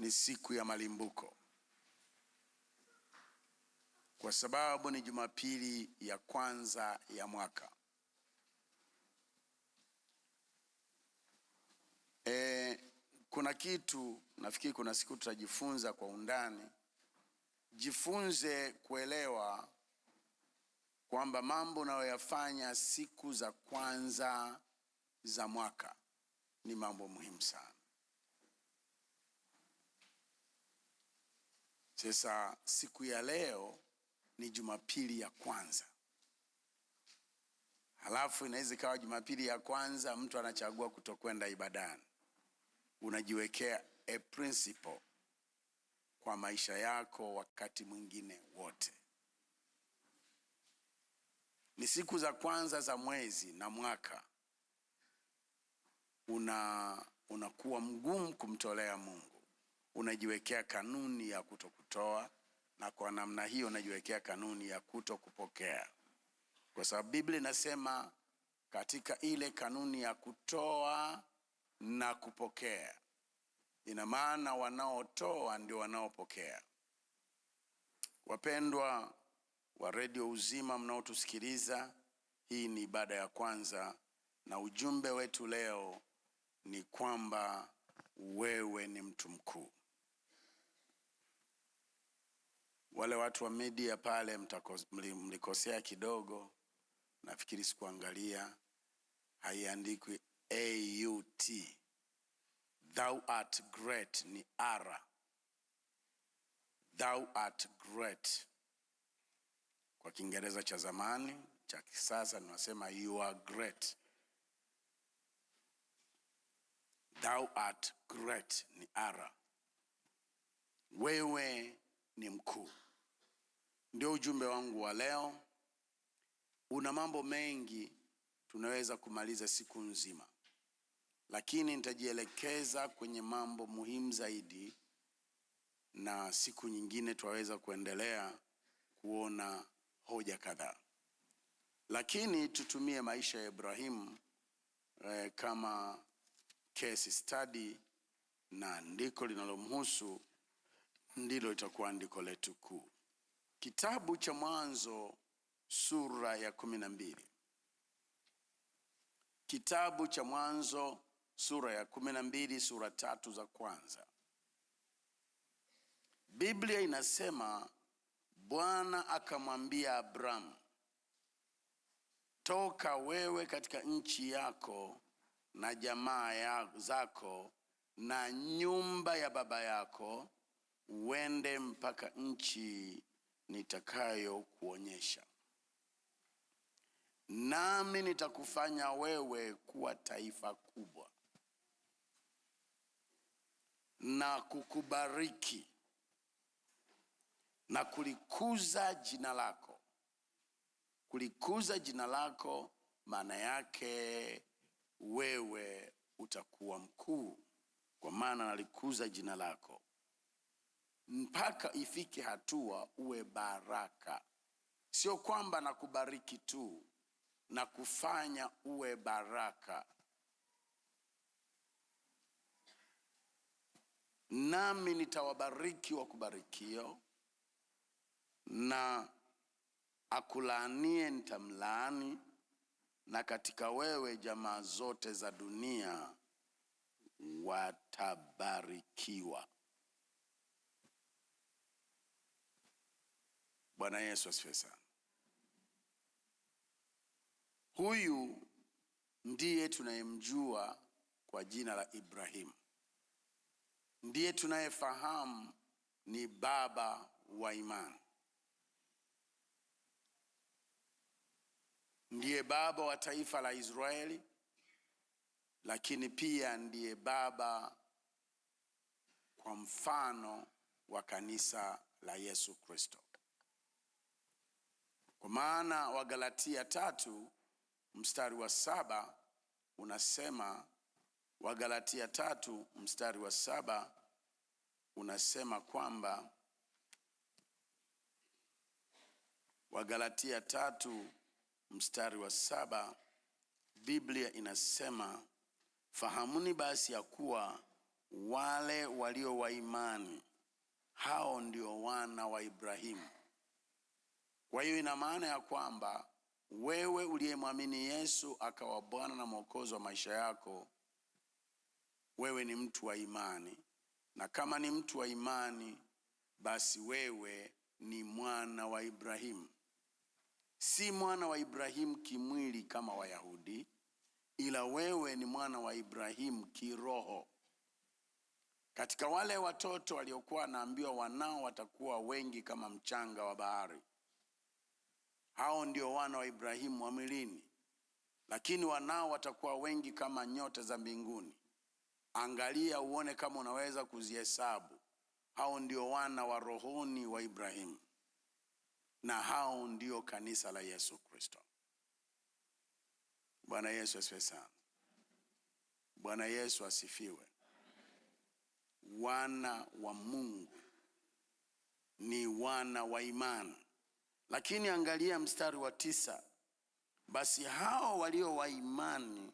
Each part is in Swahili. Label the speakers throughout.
Speaker 1: ni siku ya malimbuko, kwa sababu ni Jumapili ya kwanza ya mwaka. Kuna kitu nafikiri kuna siku tutajifunza kwa undani. Jifunze kuelewa kwamba mambo unayoyafanya siku za kwanza za mwaka ni mambo muhimu sana. Sasa siku ya leo ni Jumapili ya kwanza. Halafu inaweza ikawa Jumapili ya kwanza mtu anachagua kutokwenda ibadani. Unajiwekea a principle kwa maisha yako wakati mwingine wote. Ni siku za kwanza za mwezi na mwaka. Unakuwa mgumu kumtolea Mungu. Unajiwekea kanuni ya kutokutoa, na kwa namna hiyo unajiwekea kanuni ya kutokupokea. Kwa sababu Biblia inasema katika ile kanuni ya kutoa na kupokea, ina maana wanaotoa ndio wanaopokea. Wapendwa wa Radio Uzima mnaotusikiliza, hii ni ibada ya kwanza, na ujumbe wetu leo ni kwamba wewe ni mtu mkuu. Wale watu wa media pale mlikosea kidogo, nafikiri sikuangalia, haiandikwi AUT. Thou art great ni ara. Thou art great. Kwa Kiingereza cha zamani, cha kisasa tunasema you are great. Thou art great ni ara. Wewe ni mkuu. Ndio ujumbe wangu wa leo. Una mambo mengi tunaweza kumaliza siku nzima, lakini nitajielekeza kwenye mambo muhimu zaidi, na siku nyingine tutaweza kuendelea kuona hoja kadhaa. Lakini tutumie maisha ya Ibrahimu kama case study, na andiko linalomhusu ndilo itakuwa andiko letu kuu. Kitabu cha Mwanzo sura ya 12. Kitabu cha Mwanzo sura ya 12, sura 3 za kwanza. Biblia inasema Bwana akamwambia Abraham, toka wewe katika nchi yako na jamaa zako na nyumba ya baba yako, uende mpaka nchi nitakayo kuonyesha. Nami nitakufanya wewe kuwa taifa kubwa na kukubariki na kulikuza jina lako. Kulikuza jina lako maana yake wewe utakuwa mkuu, kwa maana nalikuza jina lako mpaka ifike hatua uwe baraka. Sio kwamba nakubariki tu, na kufanya uwe baraka. Nami nitawabariki wakubarikio, na akulaanie nitamlaani, na katika wewe jamaa zote za dunia watabarikiwa. Bwana Yesu asifiwe sana. Huyu ndiye tunayemjua kwa jina la Ibrahimu. Ndiye tunayefahamu ni baba wa imani. Ndiye baba wa taifa la Israeli, lakini pia ndiye baba kwa mfano wa kanisa la Yesu Kristo. Kwa maana Wagalatia 3 mstari wa 7 unasema, Wagalatia 3 mstari wa 7 unasema kwamba, Wagalatia 3 mstari wa 7 Biblia inasema, fahamuni basi ya kuwa wale walio wa imani, hao ndio wana wa Ibrahimu. Kwa hiyo ina maana ya kwamba wewe uliyemwamini Yesu akawa Bwana na Mwokozi wa maisha yako, wewe ni mtu wa imani, na kama ni mtu wa imani, basi wewe ni mwana wa Ibrahimu. Si mwana wa Ibrahimu kimwili kama Wayahudi, ila wewe ni mwana wa Ibrahimu kiroho. Katika wale watoto waliokuwa naambiwa wanao watakuwa wengi kama mchanga wa bahari, hao ndio wana wa Ibrahimu wa mwilini. Lakini wanao watakuwa wengi kama nyota za mbinguni. Angalia uone kama unaweza kuzihesabu. Hao ndio wana wa rohoni wa Ibrahimu, na hao ndio kanisa la Yesu Kristo. Bwana Yesu asifiwe sana. Bwana Yesu asifiwe. Wana wa Mungu ni wana wa imani. Lakini angalia mstari wa 9. Basi hao walio wa imani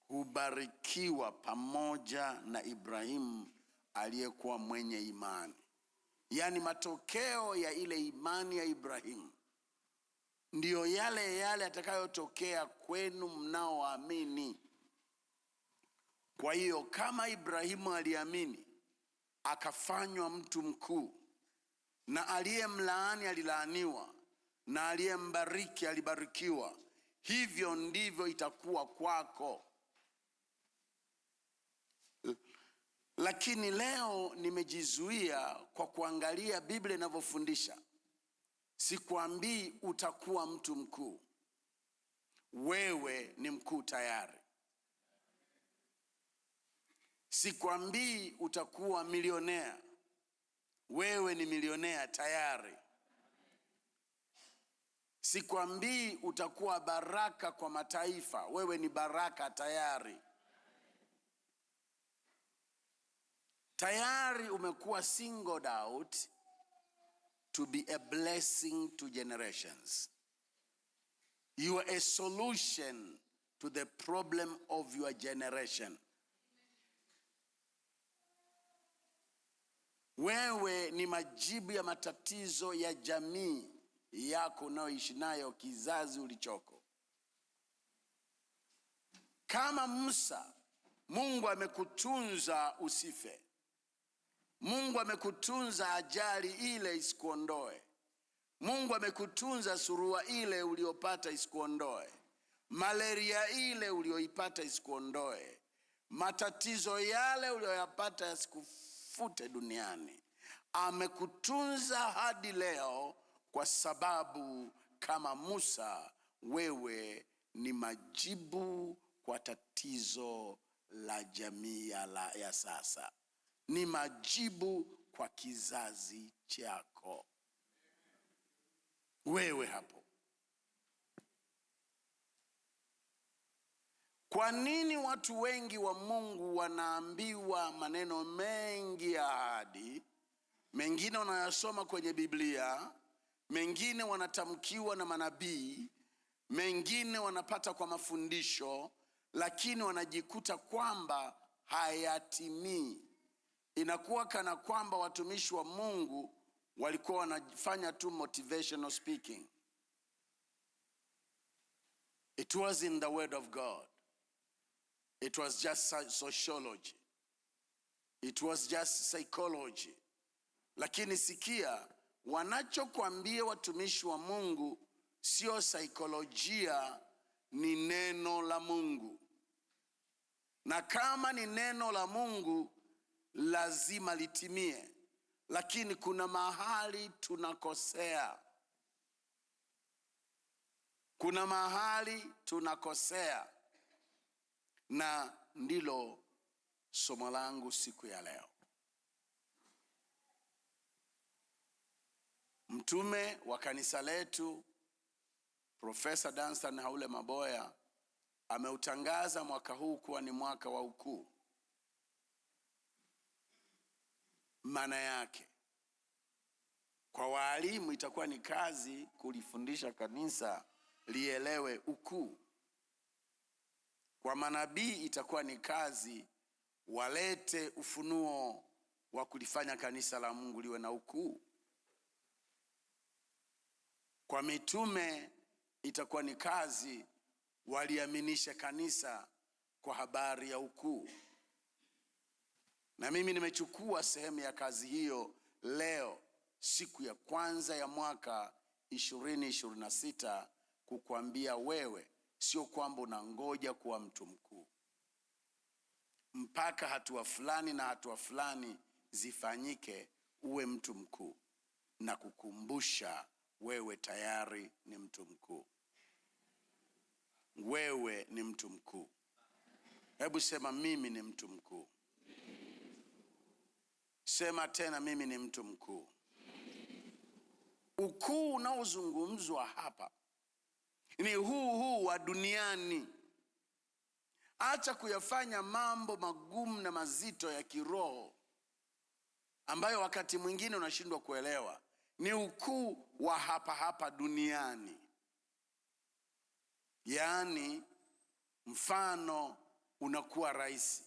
Speaker 1: hubarikiwa pamoja na Ibrahimu aliyekuwa mwenye imani. Yaani matokeo ya ile imani ya Ibrahimu ndiyo yale yale atakayotokea kwenu mnaoamini. Kwa hiyo kama Ibrahimu aliamini akafanywa mtu mkuu, na aliyemlaani alilaaniwa, na aliyembariki alibarikiwa, hivyo ndivyo itakuwa kwako. Lakini leo nimejizuia kwa kuangalia Biblia inavyofundisha. Sikwambii utakuwa mtu mkuu. Wewe ni mkuu tayari. Sikwambii utakuwa milionea. Wewe ni milionea tayari. Sikwambii utakuwa baraka kwa mataifa. Wewe ni baraka tayari. Tayari umekuwa singled out to be a blessing to generations. You are a solution to the problem of your generation. Wewe ni majibu ya matatizo ya jamii yako unayoishi nayo, kizazi ulichoko. Kama Musa, Mungu amekutunza usife. Mungu amekutunza ajali ile isikuondoe. Mungu amekutunza surua ile uliopata isikuondoe. Malaria ile ulioipata isikuondoe. Matatizo yale ulioyapata yasikufute duniani. Amekutunza hadi leo, kwa sababu kama Musa, wewe ni majibu kwa tatizo la jamii ya sasa. Ni majibu kwa kizazi chako. Wewe hapo. Kwa nini watu wengi wa Mungu wanaambiwa maneno mengi ya ahadi? Mengine wanayasoma kwenye Biblia, mengine wanatamkiwa na manabii, mengine wanapata kwa mafundisho, lakini wanajikuta kwamba hayatimii. Inakuwa kana kwamba watumishi wa Mungu walikuwa wanafanya tu motivational speaking. It was in the word of God. It was just sociology. It was just psychology. Lakini sikia, wanachokuambia watumishi wa Mungu sio saikolojia, ni neno la Mungu. Na kama ni neno la Mungu, lazima litimie. Lakini kuna mahali tunakosea. Kuna mahali tunakosea. Na ndilo somo langu siku ya leo. Mtume wa kanisa letu Profesa Danstan Haule Maboya ameutangaza mwaka huu kuwa ni mwaka wa ukuu. Maana yake, kwa walimu itakuwa ni kazi kulifundisha kanisa lielewe ukuu. Kwa manabii itakuwa ni kazi walete ufunuo wa kulifanya kanisa la Mungu liwe na ukuu. Kwa mitume itakuwa ni kazi waliaminisha kanisa kwa habari ya ukuu. Na mimi nimechukua sehemu ya kazi hiyo leo, siku ya kwanza ya mwaka 2026, kukuambia wewe, sio kwamba unangoja kuwa mtu mkuu mpaka hatua fulani na hatua fulani zifanyike uwe mtu mkuu, na kukumbusha wewe tayari ni mtu mkuu. Wewe ni mtu mkuu. Hebu sema, mimi ni mtu mkuu. Sema tena, mimi ni mtu mkuu. Ukuu unaozungumzwa hapa ni huu wa duniani. Acha kuyafanya mambo magumu na mazito ya kiroho ambayo wakati mwingine unashindwa kuelewa. Ni ukuu wa hapa duniani. Yaani, mfano unakuwa rais,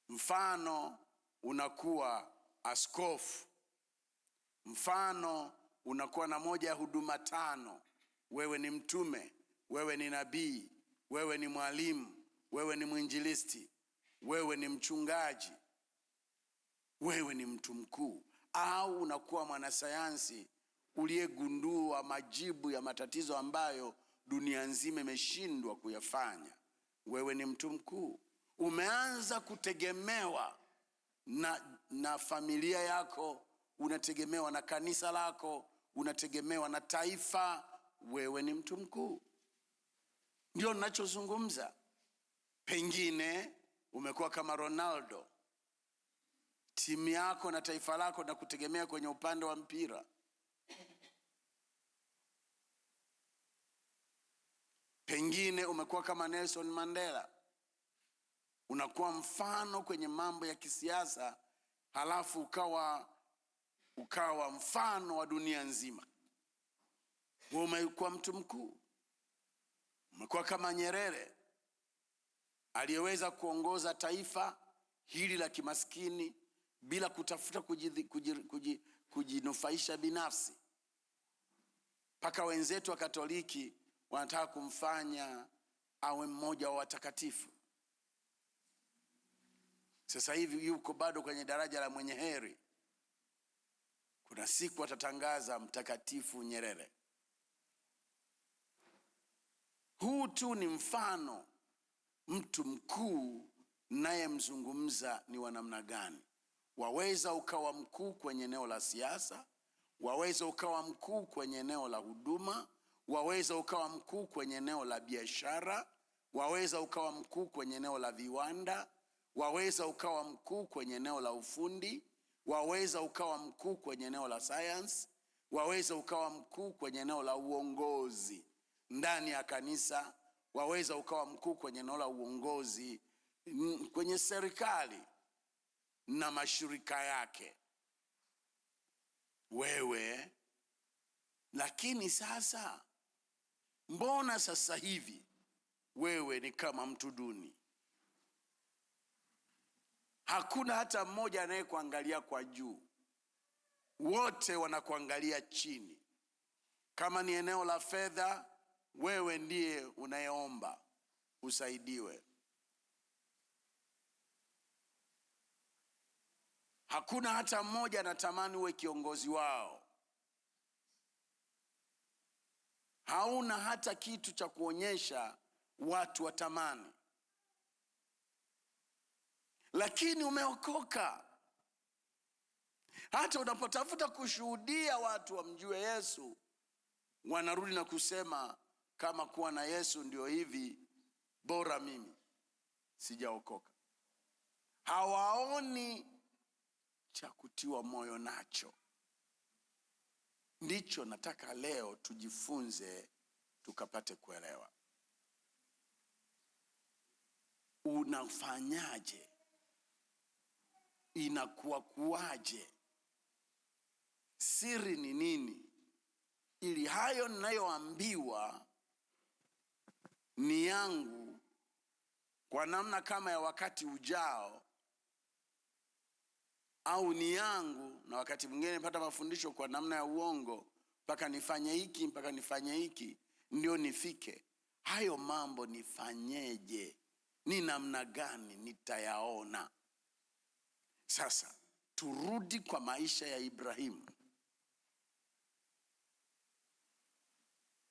Speaker 1: mfano unakuwa askofu, mfano unakuwa na moja ya huduma 5. Wewe ni mtume, wewe ni nabii, wewe ni mwalimu, wewe ni mwinjilisti, wewe ni mchungaji, wewe ni mtu mkuu. Au unakuwa mwanasayansi uliyegundua majibu ya matatizo ambayo dunia nzima imeshindwa kuyafanya. Wewe ni mtu mkuu. Umeanza kutegemewa na familia yako, unategemewa na kanisa lako, unategemewa na taifa. Wewe ni mtu mkuu. Ndio ninachozungumza. Pengine umekuwa kama Ronaldo, timu yako na taifa lako na kutegemea kwenye upande wa mpira. Pengine umekuwa kama Nelson Mandela, unakuwa mfano kwenye mambo ya kisiasa, halafu ukawa mfano wa dunia nzima. Wewe umekuwa mtu mkuu. Umekuwa kama Nyerere, aliyeweza kuongoza taifa hili la kimaskini bila kutafuta kujinufaisha binafsi. Paka wenzetu wa Katoliki wanataka kumfanya awe mmoja wa watakatifu. Sasa hivi yuko bado kwenye daraja la mwenye heri. Kuna siku atatangaza mtakatifu Nyerere. Huu tu ni mfano. Mtu mkuu naye mzungumza ni wa namna gani? Waweza ukawa mkuu kwenye eneo la siasa, waweza ukawa mkuu kwenye eneo la huduma, waweza ukawa mkuu kwenye eneo la biashara, waweza ukawa mkuu kwenye eneo la viwanda, waweza ukawa mkuu kwenye eneo la ufundi, waweza ukawa mkuu kwenye eneo la science, waweza ukawa mkuu kwenye eneo la uongozi ndani ya kanisa, waweza ukawa mkuu kwenye eneo la uongozi kwenye serikali na mashirika yake. Wewe, lakini sasa, mbona sasa hivi wewe ni kama mtu duni? Hakuna hata mmoja anayekuangalia kwa juu, wote wanakuangalia chini. Kama ni eneo la fedha, wewe ndiye unayeomba usaidiwe. Hakuna hata mmoja anatamani uwe kiongozi wao. Hauna hata kitu cha kuonyesha watu watamani. Lakini umeokoka. Hata unapotafuta kushuhudia watu wamjue Yesu, wanarudi na kusema kama kuwa na Yesu ndio hivi, bora mimi sijaokoka. Hawaoni cha kutiwa moyo nacho. Ndicho nataka leo tujifunze, tukapate kuelewa. Unafanyaje? Inakuwa kuwaje? Siri ni nini? Ili hayo ninayoambiwa ni yangu kwa namna kama ya wakati ujao, au ni yangu na wakati mwingine nipata mafundisho kwa namna ya uongo, mpaka nifanye hiki, mpaka nifanye hiki ndio nifike. Hayo mambo nifanyeje? Ni namna gani nitayaona? Sasa turudi kwa maisha ya Ibrahimu.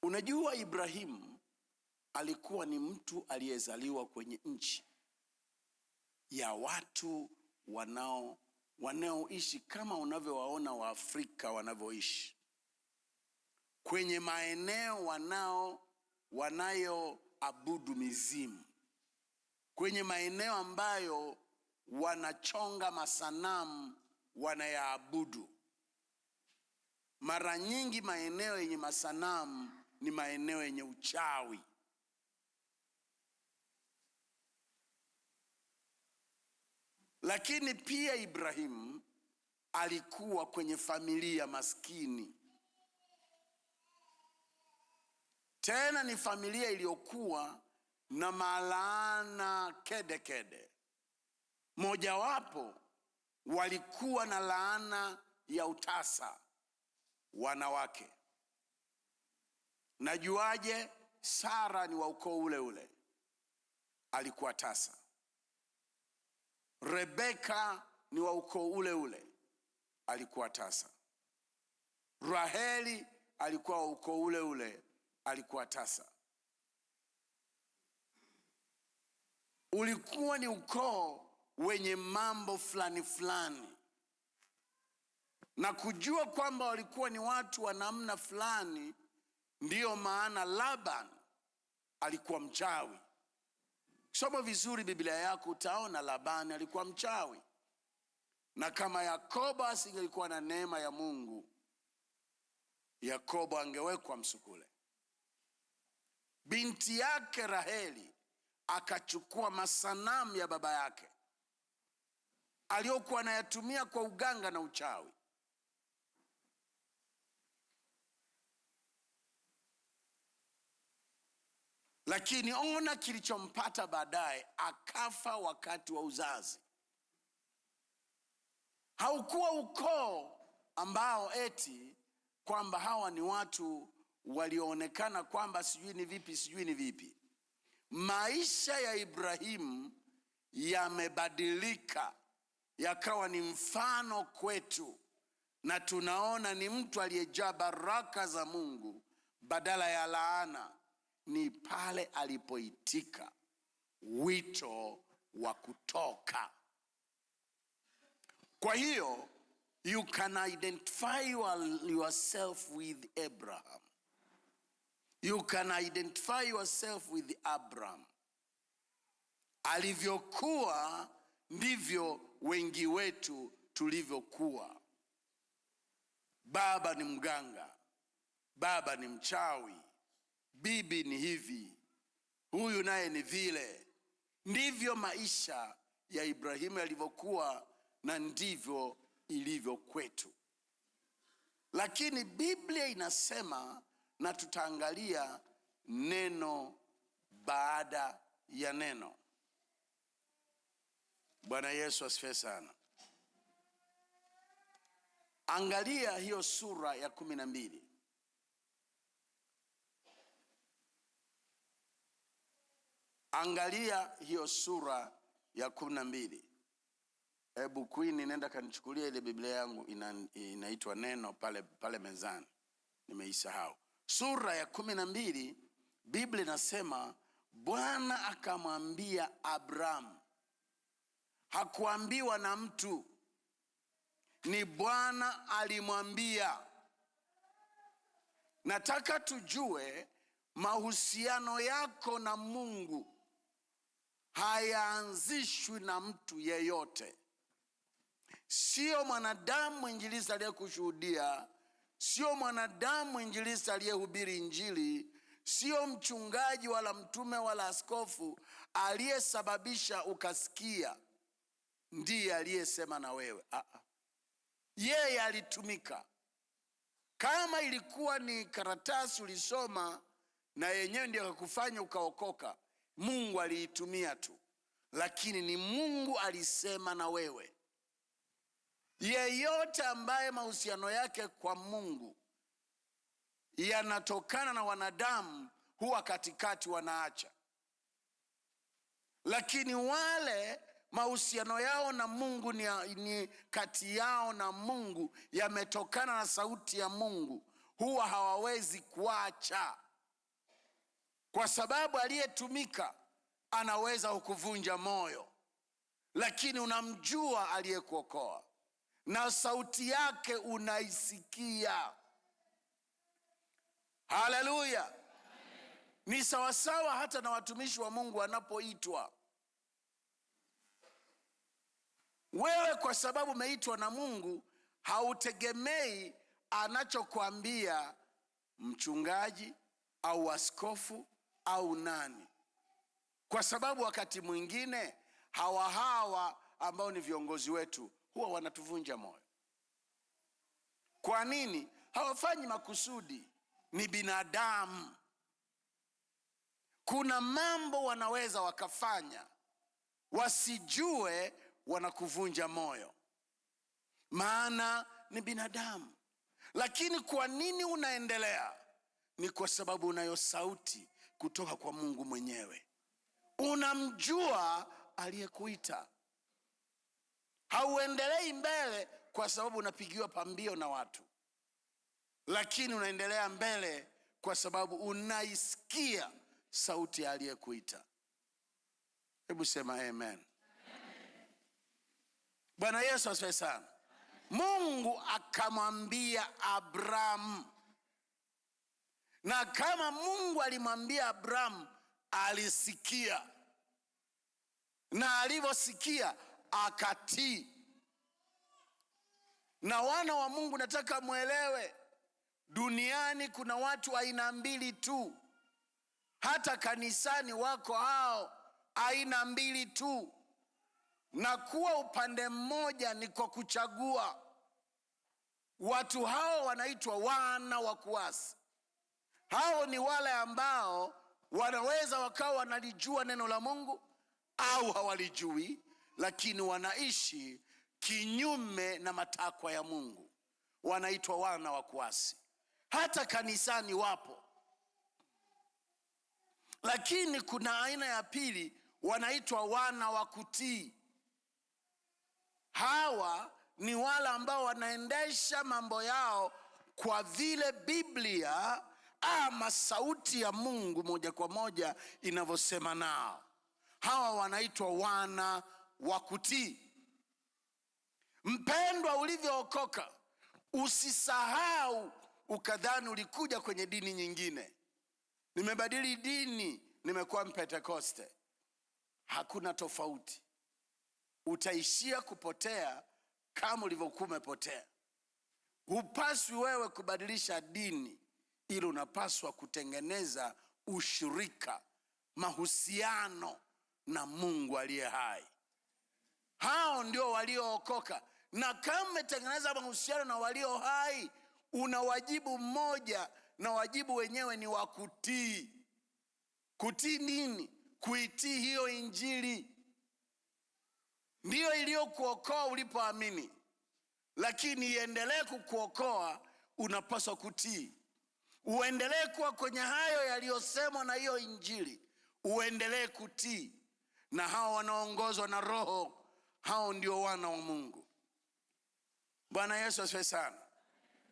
Speaker 1: Unajua, Ibrahimu alikuwa ni mtu aliyezaliwa kwenye nchi ya watu wanaoishi kama unavyowaona Waafrika wanavyoishi, kwenye maeneo wanayoabudu mizimu, kwenye maeneo ambayo wanachonga masanamu wanayaabudu. Mara nyingi maeneo yenye masanamu ni maeneo yenye uchawi. Lakini pia Ibrahimu alikuwa kwenye familia maskini. Tena ni familia iliyokuwa na malaana kede kede. Mojawapo, walikuwa na laana ya utasa, wanawake. Najuaje? Sara ni wa ukoo ule ule, alikuwa tasa. Rebeka ni wa ukoo ule ule, alikuwa tasa. Raheli alikuwa wa ukoo ule ule, alikuwa tasa. Ulikuwa ni ukoo wenye mambo fulani fulani, na kujua kwamba walikuwa ni watu wa namna fulani, ndiyo maana Laban alikuwa mchawi. Soma vizuri Biblia yako utaona Labani alikuwa mchawi. Na kama Yakobo asingelikuwa na neema ya Mungu, Yakobo angewekwa msukule. Binti yake Raheli akachukua masanamu ya baba yake aliyokuwa anayatumia kwa uganga na uchawi. Lakini ona kilichompata baadaye, akafa wakati wa uzazi. Haukuwa ukoo ambao eti kwamba hawa ni watu walioonekana kwamba sijui ni vipi. Maisha ya Ibrahimu yamebadilika, yakawa ni mfano kwetu, na tunaona ni mtu aliyejaa baraka za Mungu badala ya laana. Ni pale alipoitika wito wa kutoka. Kwa hiyo you can identify yourself with Abraham. You can identify yourself with Abraham. Alivyokuwa ndivyo wengi wetu tulivyokuwa. Baba ni mganga, baba ni mchawi, bibi ni hivi, huyu naye ni vile. Ndivyo maisha ya Ibrahimu yalivyokuwa, na ndivyo ilivyo kwetu. Lakini Biblia inasema, na tutaangalia neno baada ya neno. Bwana Yesu asifiwe sana. Angalia hiyo sura ya 12. Angalia hiyo sura ya 12. Hebu Queen, nenda kanichukulia ile Biblia yangu inaitwa neno pale mezani. Nimeisahau. Sura ya 12, Biblia inasema Bwana akamwambia Abraham. Hakuambiwa na mtu, ni Bwana alimwambia. Nataka tujue mahusiano yako na Mungu hayaanzishwi na mtu yeyote. Sio mwanadamu mwinjilisti aliyekushuhudia, sio mwanadamu mwinjilisti aliyehubiri Injili, sio mchungaji wala mtume wala askofu aliyesababisha ukasikia ndiye aliyesema na wewe. Yeye alitumika. Kama ilikuwa ni karatasi ulisoma na yenyewe ndio akakufanya ukaokoka. Mungu aliitumia tu, lakini ni Mungu alisema na wewe. Yeyote ambaye mahusiano yake kwa Mungu yanatokana na wanadamu, huwa katikati wanaacha. Lakini wale mahusiano yao na Mungu ni kati yao na Mungu, yametokana na sauti ya Mungu, huwa hawawezi kuacha, kwa sababu aliyetumika anaweza kukuvunja moyo, lakini unamjua aliyekuokoa na sauti yake unaisikia. Haleluya! Ni sawasawa hata na watumishi wa Mungu wanapoitwa. Wewe kwa sababu umeitwa na Mungu, hautegemei anachokuambia mchungaji au askofu au nani, kwa sababu wakati mwingine hawa ambao ni viongozi wetu huwa wanatuvunja moyo. Kwa nini? Hawafanyi makusudi, ni binadamu. Kuna mambo wanaweza wakafanya wasijue, wanakuvunja moyo, maana ni binadamu. Lakini kwa nini unaendelea? Ni kwa sababu unayo sauti kutoka kwa Mungu mwenyewe. Unamjua aliyekuita. Hauendelei mbele kwa sababu unapigiwa pambio na watu, lakini unaendelea mbele kwa sababu unaisikia sauti ya aliyekuita. Hebu sema amen. Bwana Yesu asifiwe sana. Mungu akamwambia Abrahamu, na kama Mungu alimwambia Abrahamu, alisikia, na alivyosikia akatii. Na wana wa Mungu, nataka muelewe, duniani kuna watu aina mbili tu. Hata kanisani wako hao aina mbili tu, na kuwa upande mmoja ni kwa kuchagua. Watu hao wanaitwa wana wa kuasi. Hao ni wale ambao wanaweza wakawa wanalijua neno la Mungu au hawalijui, lakini wanaishi kinyume na matakwa ya Mungu. Wanaitwa wana wa kuasi. Hata kanisani wapo. Lakini kuna aina ya pili, wanaitwa wana wa kutii. Hawa ni wale ambao wanaendesha mambo yao kwa vile Biblia ama sauti ya Mungu moja kwa moja inavyosema nao. Hawa wanaitwa wana wa kutii. Mpendwa, ulivyookoka usisahau ukadhani ulikuja kwenye dini nyingine. Nimebadili dini, nimekuwa Mpentekoste. Hakuna tofauti. Utaishia kupotea kama ulivyokuwa umepotea. Hupaswi wewe kubadilisha dini, ili unapaswa kutengeneza ushirika, mahusiano na Mungu aliye hai. Hao ndio waliookoka. Na kama umetengeneza mahusiano na walio hai, una wajibu mmoja, na wajibu wenyewe ni wa kutii. Kutii nini? Kuitii hiyo Injili. Ndiyo iliyokuokoa ulipoamini, lakini iendelee kukuokoa, unapaswa kutii. Uendelee kuwa kwenye hayo yaliyosemwa na hiyo Injili, uendelee kutii. Na hao wanaongozwa na Roho, hao ndio wana wa Mungu. Bwana Yesu asifiwe sana.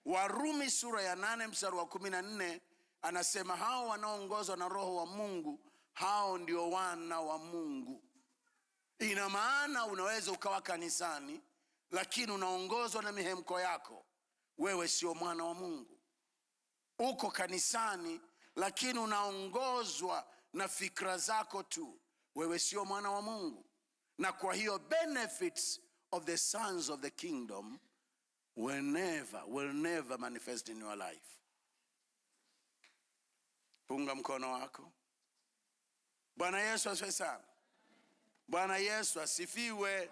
Speaker 1: Warumi sura ya 8 mstari wa 14 anasema hao wanaongozwa na Roho wa Mungu, hao ndio wana wa Mungu. Ina maana unaweza ukawa kanisani, lakini unaongozwa na mihemko yako, wewe sio mwana wa Mungu. Uko kanisani, lakini unaongozwa na fikra zako tu, wewe sio mwana wa Mungu. Na kwa hiyo benefits of the sons of the kingdom will never manifest in your life. Punga mkono wako. Bwana Yesu asifiwe sana. Bwana Yesu asifiwe.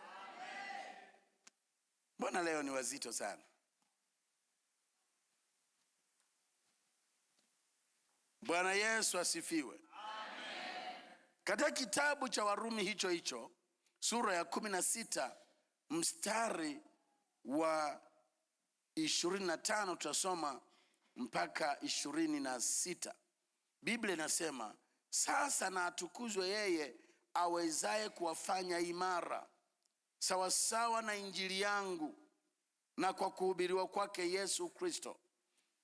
Speaker 1: Bwana leo ni wazito sana. Bwana Yesu asifiwe. Amen. Katika kitabu cha Warumi hicho hicho sura ya 16 mstari wa 25 tutasoma mpaka 26. Biblia inasema, sasa na atukuzwe yeye awezaye kuwafanya imara sawasawa na injili yangu na kwa kuhubiriwa kwake Yesu Kristo,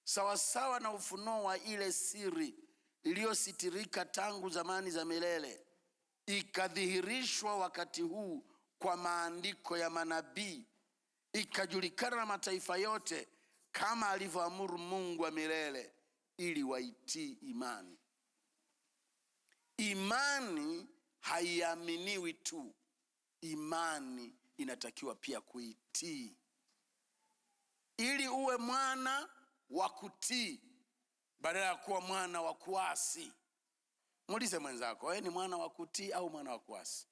Speaker 1: sawasawa na ufunuo wa ile siri iliyositirika tangu zamani za milele, ikadhihirishwa wakati huu kwa maandiko ya manabii, ikajulikana na mataifa yote kama alivyoamuru Mungu wa milele, ili waitii imani. Imani haiaminiwi tu, imani inatakiwa pia kuitii. Ili uwe mwana wa kutii badala ya kuwa mwana wa kuasi. Muulize mwenzako, wewe ni mwana wa kutii au mwana wa kuasi?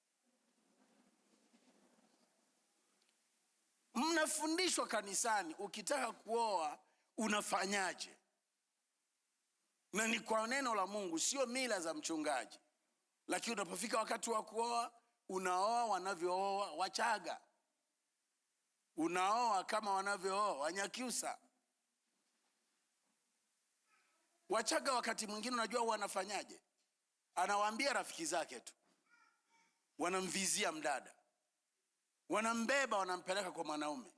Speaker 1: Mnafundishwa kanisani ukitaka kuoa unafanyaje? Na ni kwa neno la Mungu, sio mila za mchungaji. Lakini unapofika wakati wa kuoa, unaoa wanavyooa Wachaga, unaoa kama wanavyooa Wanyakyusa. Wachaga wakati mwingine unajua wanafanyaje? Anawaambia rafiki zake tu, wanamvizia mdada, wanambeba, wanampeleka kwa mwanaume.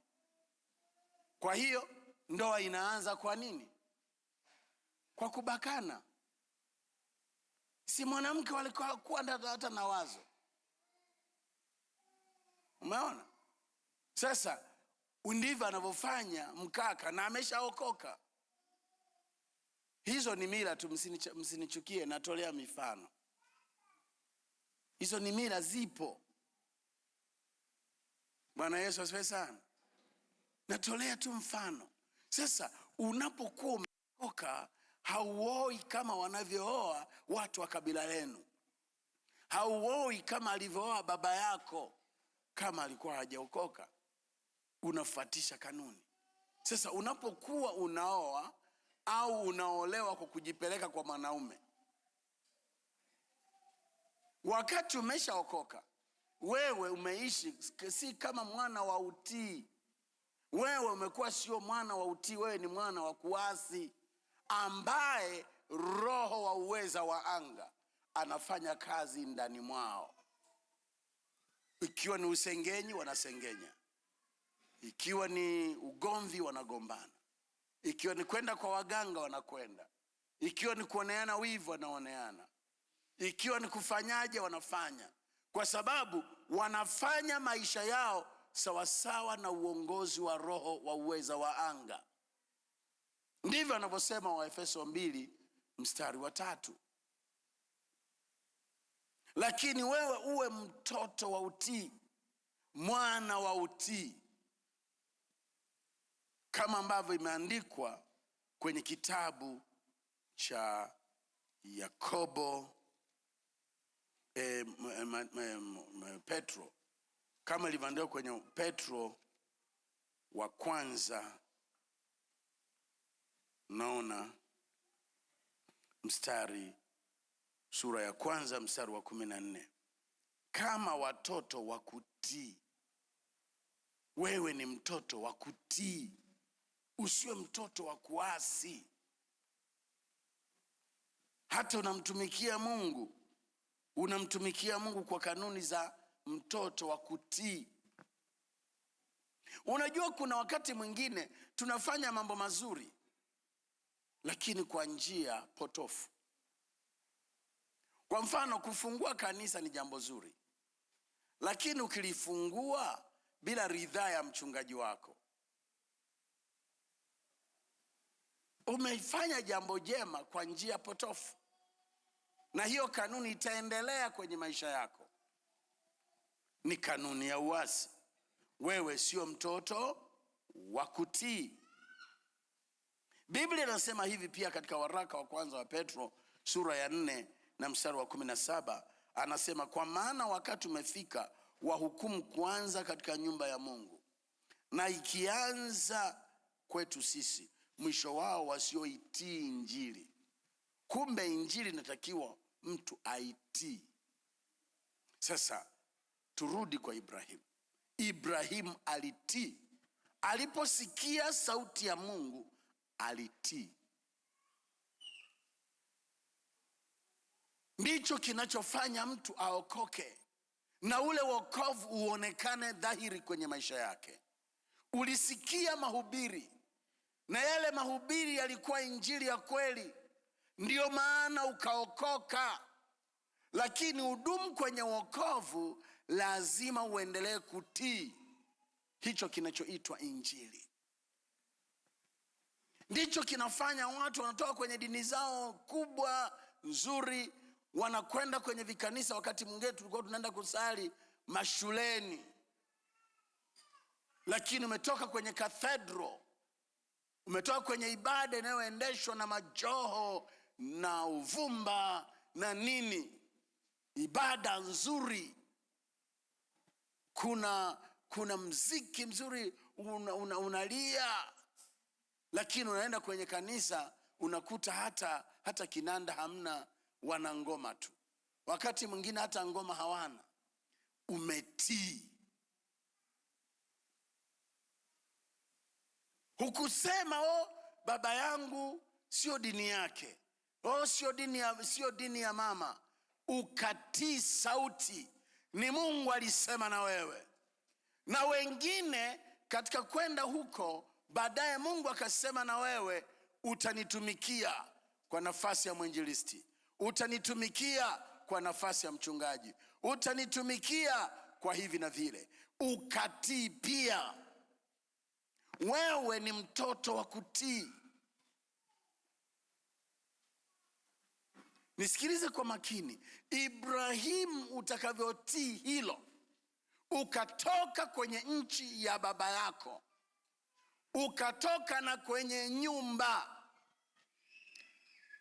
Speaker 1: Kwa hiyo ndoa inaanza kwa nini? Kwa kubakana. Si mwanamke walikuwa hata na wazo. Umeona? Sasa ndivyo anavyofanya mkaka na ameshaokoka. Hizo ni mila tu, msinichukie, natolea mifano. Hizo ni mila, zipo. Bwana Yesu asifiwe sana. Natolea tu mfano. Sasa unapokuwa umeokoka, hauoi kama wanavyooa watu wa kabila lenu. Hauoi kama alivyooa baba yako kama alikuwa hajaokoka. Unafuatisha kanuni. Sasa unapokuwa unaoa au unaolewa kwa kujipeleka kwa mwanaume, wakati umeshaokoka, wewe umeishi si kama mwana wa utii. Wewe umekuwa sio mwana wa utii, wewe ni mwana wa kuasi, ambaye roho wa uweza wa anga anafanya kazi ndani mwao. Ikiwa ni usengenyi, wanasengenya. Ikiwa ni ugomvi, wanagombana. Ikiwa ni kwenda kwa waganga, wanakwenda. Ikiwa ni kuoneana wivu, wanaoneana. Ikiwa ni kufanyaje, wanafanya. Kwa sababu wanafanya maisha yao sawasawa na uongozi wa roho wa uweza wa anga. Ndivyo anavyosema Waefeso 2 mstari wa 3. Lakini wewe uwe mtoto wa utii, mwana wa utii, kama ambavyo imeandikwa kwenye kitabu cha Yakobo, Petro, kama ilivyoandikwa kwenye Petro wa kwanza, naona sura ya kwanza mstari wa 14. Kama watoto wa kutii. Wewe ni mtoto wa kutii, usiwe mtoto wa kuasi. Hata unamtumikia Mungu kwa kanuni za mtoto wa kutii. Unajua kuna wakati mwingine tunafanya mambo mazuri lakini kwa njia potofu. Kwa mfano, kufungua kanisa ni jambo zuri, lakini ukilifungua bila ridhaa ya mchungaji wako, umeifanya jambo jema kwa njia potofu, na hiyo kanuni itaendelea kwenye maisha yako. Ni kanuni ya uasi. Wewe sio mtoto wa kutii. Biblia inasema hivi pia katika waraka wa kwanza wa Petro sura ya 4 na mstari wa 17, anasema, kwa maana wakati umefika wa hukumu kuanza katika nyumba ya Mungu, na ikianza kwetu sisi, mwisho wao wasioitii Injili. Kumbe injili inatakiwa mtu aitii. Sasa turudi kwa Ibrahimu. Ibrahimu alitii. Aliposikia sauti ya Mungu alitii. Ndicho kinachofanya mtu aokoke na ule wokovu uonekane dhahiri kwenye maisha yake. Ulisikia mahubiri na yale mahubiri yalikuwa injili ya kweli, ndiyo maana ukaokoka. Lakini udumu kwenye wokovu, lazima uendelee kutii hicho kinachoitwa injili. Ndicho kinafanya watu wanatoka kwenye dini zao kubwa nzuri, wanakwenda kwenye vikanisa. Wakati mwingine tulikuwa tunaenda kusali mashuleni, lakini umetoka kwenye cathedral, umetoka kwenye ibada inayoendeshwa na majoho na uvumba na nini, ibada nzuri, kuna mziki mzuri, unalia. Lakini unaenda kwenye kanisa unakuta hata kinanda hamna, wana ngoma tu, wakati mwingine hata ngoma hawana. Umetii. Hukusema baba yangu sio dini yake, sio dini ya mama. Ukatii sauti, ni Mungu alisema na wewe. Na wengine katika kwenda huko, baadaye Mungu akasema na wewe, utanitumikia kwa nafasi ya mwinjilisti, utanitumikia kwa nafasi ya mchungaji, utanitumikia kwa hivi na vile. Ukatii pia. Wewe ni mtoto wa kutii. Nisikilize kwa makini. Ibrahimu utakavyotii hilo, ukatoka kwenye nchi ya baba yako, ukatoka na kwenye nyumba.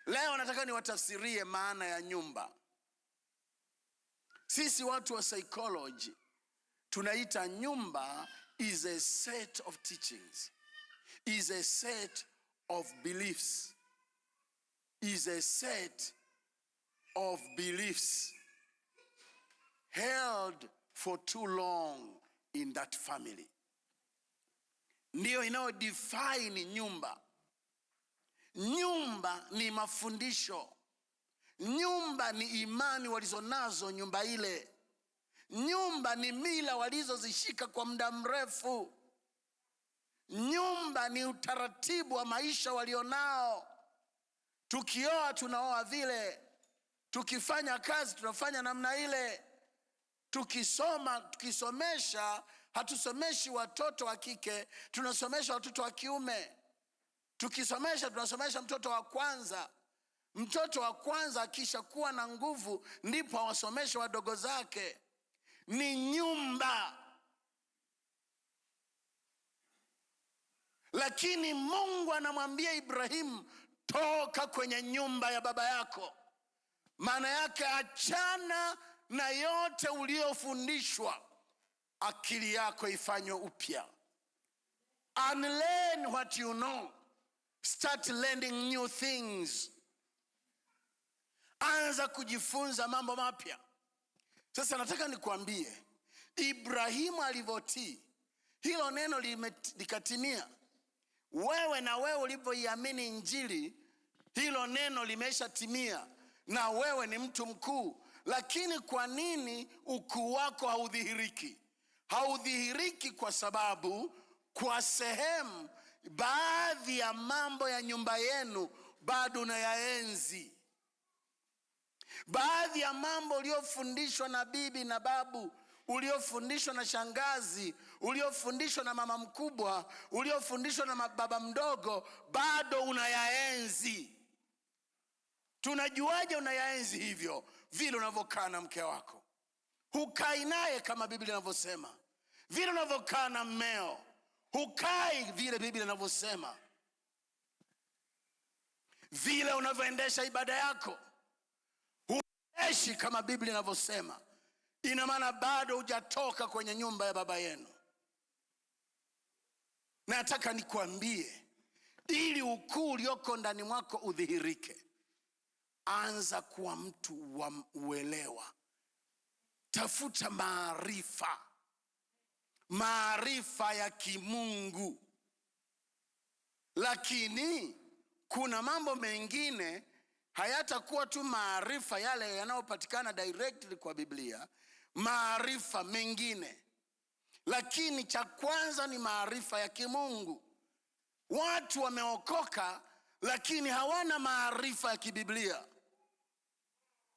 Speaker 1: Leo nataka niwatafsirie maana ya nyumba. Sisi watu wa psychology tunaita nyumba is a set of teachings, is a set of beliefs, is a set of beliefs held for too long in that family. Ndiyo inayo define nyumba. Nyumba ni mafundisho. Nyumba ni imani walizonazo nyumba ile. Nyumba ni mila walizozishika kwa muda mrefu. Nyumba ni utaratibu wa maisha walionao. Tukioa tunaoa vile, tukifanya kazi tunafanya namna ile, tukisomesha hatusomeshi watoto wa kike, tunasomesha watoto wa kiume. Tukisomesha tunasomesha mtoto wa kwanza. Mtoto wa kwanza akisha kuwa na nguvu ndipo awasomeshe wadogo zake. Ni nyumba. Lakini Mungu anamwambia Ibrahimu, toka kwenye nyumba ya baba yako. Maana yake achana na yote uliofundishwa, akili yako ifanywe upya. Unlearn what you know. Start learning new things. Anza kujifunza mambo mapya. Sasa nataka nikuambie, Ibrahimu alivyotii, hilo neno likatimia. Wewe na wewe ulivyoiamini injili, hilo neno limeshatimia, na wewe ni mtu mkuu. Lakini kwa nini ukuu wako haudhihiriki? Haudhihiriki kwa sababu kwa sehemu, baadhi ya mambo ya nyumba yenu bado unayaenzi. Baadhi ya mambo uliofundishwa na bibi na babu, uliofundishwa na shangazi, uliofundishwa na mama mkubwa, uliofundishwa na baba mdogo, bado unayaenzi. Tunajuaje unayaenzi hivyo? Vile unavyokaa na mke wako, hukai naye kama Biblia inavyosema. Vile unavyokaa na mmeo, hukai vile Biblia inavyosema. Vile unavyoendesha ibada yako, hueshi kama Biblia inavyosema. Ina maana bado hujatoka kwenye nyumba ya baba yenu. Nataka nikwambie, ili ukuu ulioko ndani mwako udhihirike, anza kuwa mtu wa uelewa. Tafuta maarifa ya kimungu. Lakini kuna mambo mengine hayatakuwa tu maarifa yale yanayopatikana directly kwa Biblia, maarifa mengine. Lakini cha kwanza ni maarifa ya kimungu. Watu wameokoka lakini hawana maarifa ya kibiblia.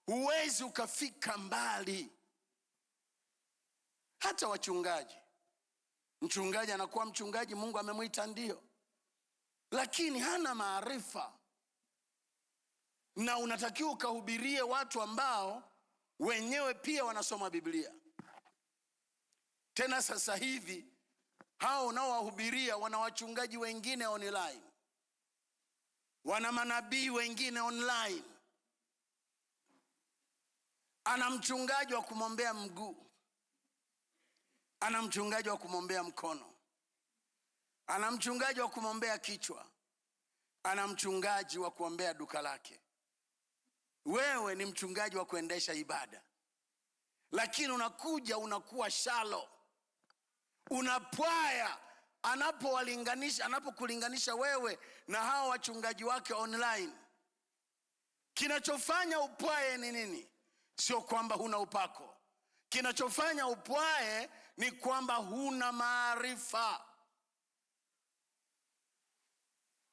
Speaker 1: Huwezi ukafika mbali. Hata wachungaji, mchungaji anakuwa mchungaji, Mungu amemwita ndio, lakini hana maarifa. Na unatakiwa ukahubirie watu ambao wenyewe pia wanasoma Biblia. Tena sasa hivi hao unaowahubiria wana wachungaji wengine online, wana manabii wengine online. Ana mchungaji wa kumwombea mguu, ana mchungaji wa kumwombea mkono, ana mchungaji wa kumwombea kichwa, ana mchungaji wa kuombea duka lake. Wewe ni mchungaji wa kuendesha ibada, lakini unakuja unakuwa shalo, unapwaya anapokulinganisha wewe na hao wachungaji wake online. Kinachofanya upwaye ni nini? Sio kwamba huna upako. Kinachofanya upwaye ni kwamba huna maarifa.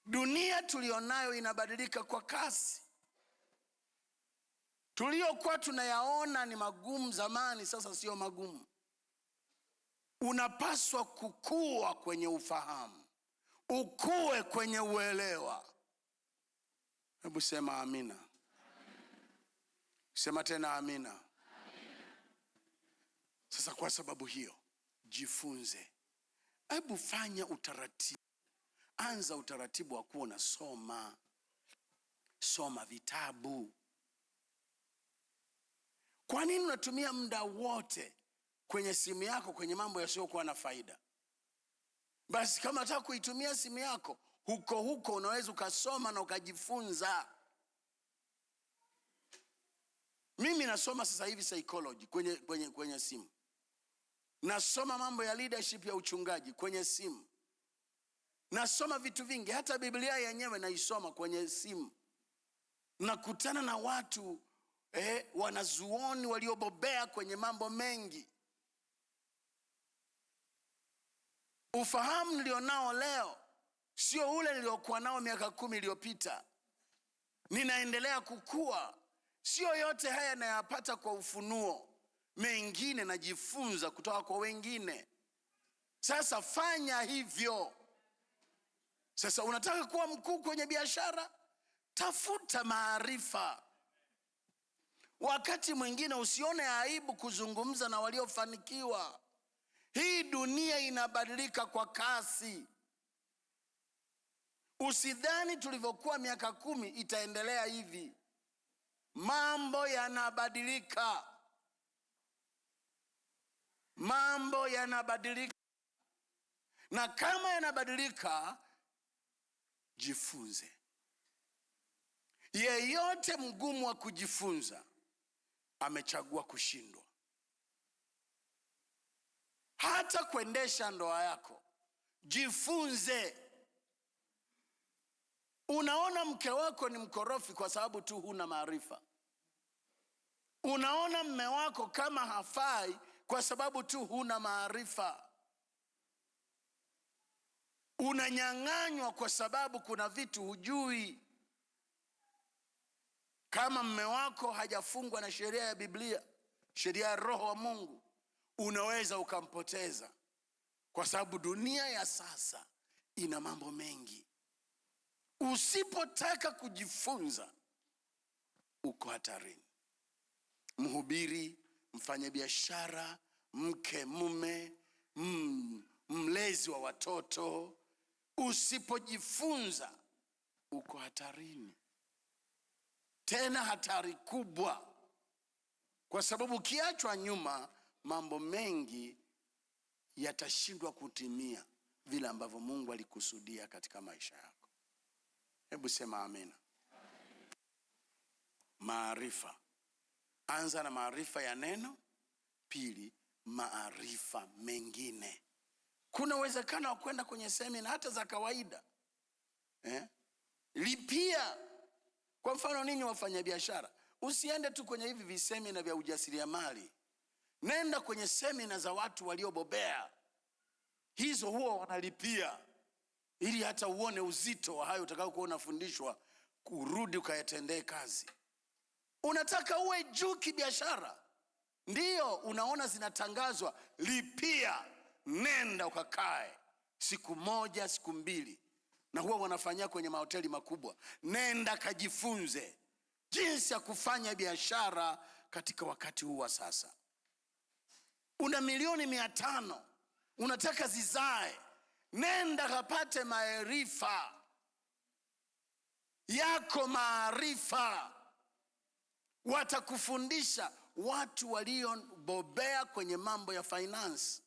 Speaker 1: Dunia tulionayo inabadilika kwa kasi. Tuliokuwa tunayaona ni magumu zamani, sasa sio magumu. Unapaswa kukua kwenye ufahamu, ukue kwenye uelewa. Hebu sema amina. Sema tena amina. Sasa kwa sababu hiyo, jifunze. Hebu fanya utaratibu. Anza utaratibu wa kuwa unasoma. Soma vitabu. Kwa nini unatumia muda wote kwenye simu yako kwenye mambo yasiyokuwa na faida? Basi kama unataka kuitumia simu yako, huko unaweza ukasoma na ukajifunza. Mimi nasoma sasa hivi psychology kwenye simu. Nasoma mambo ya leadership ya uchungaji kwenye simu. Nasoma vitu vingi, hata Biblia yenyewe naisoma kwenye simu. Nakutana na watu wanazuoni waliobobea kwenye mambo mengi. Ufahamu nilionao leo sio ule niliokuwa nao miaka 10 iliyopita. Ninaendelea kukua. Sio yote haya nayapata kwa ufunuo. Mengine najifunza kutoka kwa wengine. Sasa fanya hivyo. Sasa unataka kuwa mkuu kwenye biashara? Tafuta maarifa. Wakati mwingine usione aibu kuzungumza na waliofanikiwa. Hii dunia inabadilika kwa kasi. Usidhani tulivyokuwa miaka 10 itaendelea hivi. Mambo yanabadilika. Mambo yanabadilika. Na kama yanabadilika, jifunze. Yeyote mgumu wa kujifunza amechagua kushindwa. Hata kuendesha ndoa yako, jifunze. Unaona mke wako ni mkorofi kwa sababu tu huna maarifa. Unaona mme wako kama hafai kwa sababu tu huna maarifa. Unanyang'anywa kwa sababu kuna vitu hujui. Kama mme wako hajafungwa na sheria ya Biblia, sheria ya Roho wa Mungu, unaweza ukampoteza. Kwa sababu dunia ya sasa ina mambo mengi. Usipotaka kujifunza, uko hatarini. Mhubiri, mfanyabiashara, mke, mume, mlezi wa watoto, usipojifunza uko hatarini. Tena hatari kubwa. Kwa sababu ukiachwa nyuma, mambo mengi yatashindwa kutimia vile ambavyo Mungu alikusudia katika maisha yako. Hebu sema amina. maarifa. Anza na maarifa ya neno. Pili, maarifa mengine. Kuna uwezekano wa kwenda kwenye semina hata za kawaida. Lipia. Kwa mfano ninyi wafanyabiashara, usiende tu kwenye hivi visemina vya ujasiriamali. Nenda kwenye semina za watu waliobobea. Hizo huwa wanalipia, ili hata uone uzito wa hayo utakao kuwa unafundishwa, kurudi ukayatendee kazi. Unataka uwe juu kibiashara, ndiyo unaona zinatangazwa, lipia. Nenda ukakae siku moja, siku mbili, na huwa wanafanyia kwenye mahoteli makubwa. Nenda kajifunze jinsi ya kufanya biashara katika wakati huu wa sasa. Una milioni 500, unataka zizae. Nenda kapate maarifa yako. Maarifa watakufundisha watu waliobobea kwenye mambo ya finance.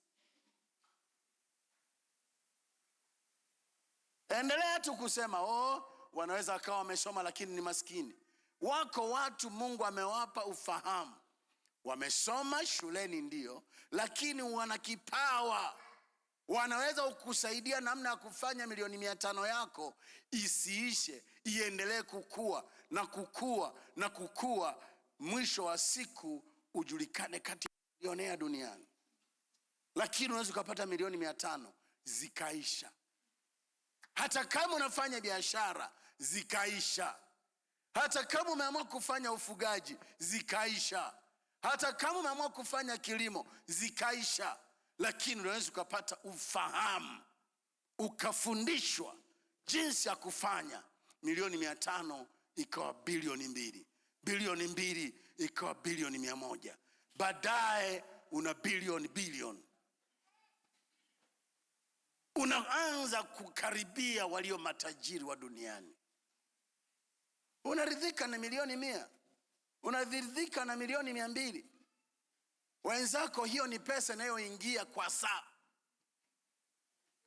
Speaker 1: Endelea tu kusema wanaweza akawa wamesoma lakini ni maskini. Wako watu Mungu amewapa ufahamu, wamesoma shuleni ndio, lakini wana kipawa. Wanaweza kukusaidia namna ya kufanya milioni 500 yako isiishe, iendelee kukua na kukua na kukua, mwisho wa siku ujulikane kati ya milionea duniani. Lakini unaweza ukapata milioni 500 zikaisha. Hata kama unafanya biashara zikaisha. Hata kama umeamua kufanya ufugaji zikaisha. Hata kama umeamua kufanya kilimo zikaisha. Lakini unaweza ukapata ufahamu, ukafundishwa jinsi ya kufanya milioni 500 ikawa bilioni 2, bilioni 2 ikawa bilioni 100, baadaye una bilioni. Unaanza kukaribia walio matajiri wa duniani. Unaridhika na milioni 100, unaridhika na milioni 200. Wenzako hiyo ni pesa inayoingia kwa saa.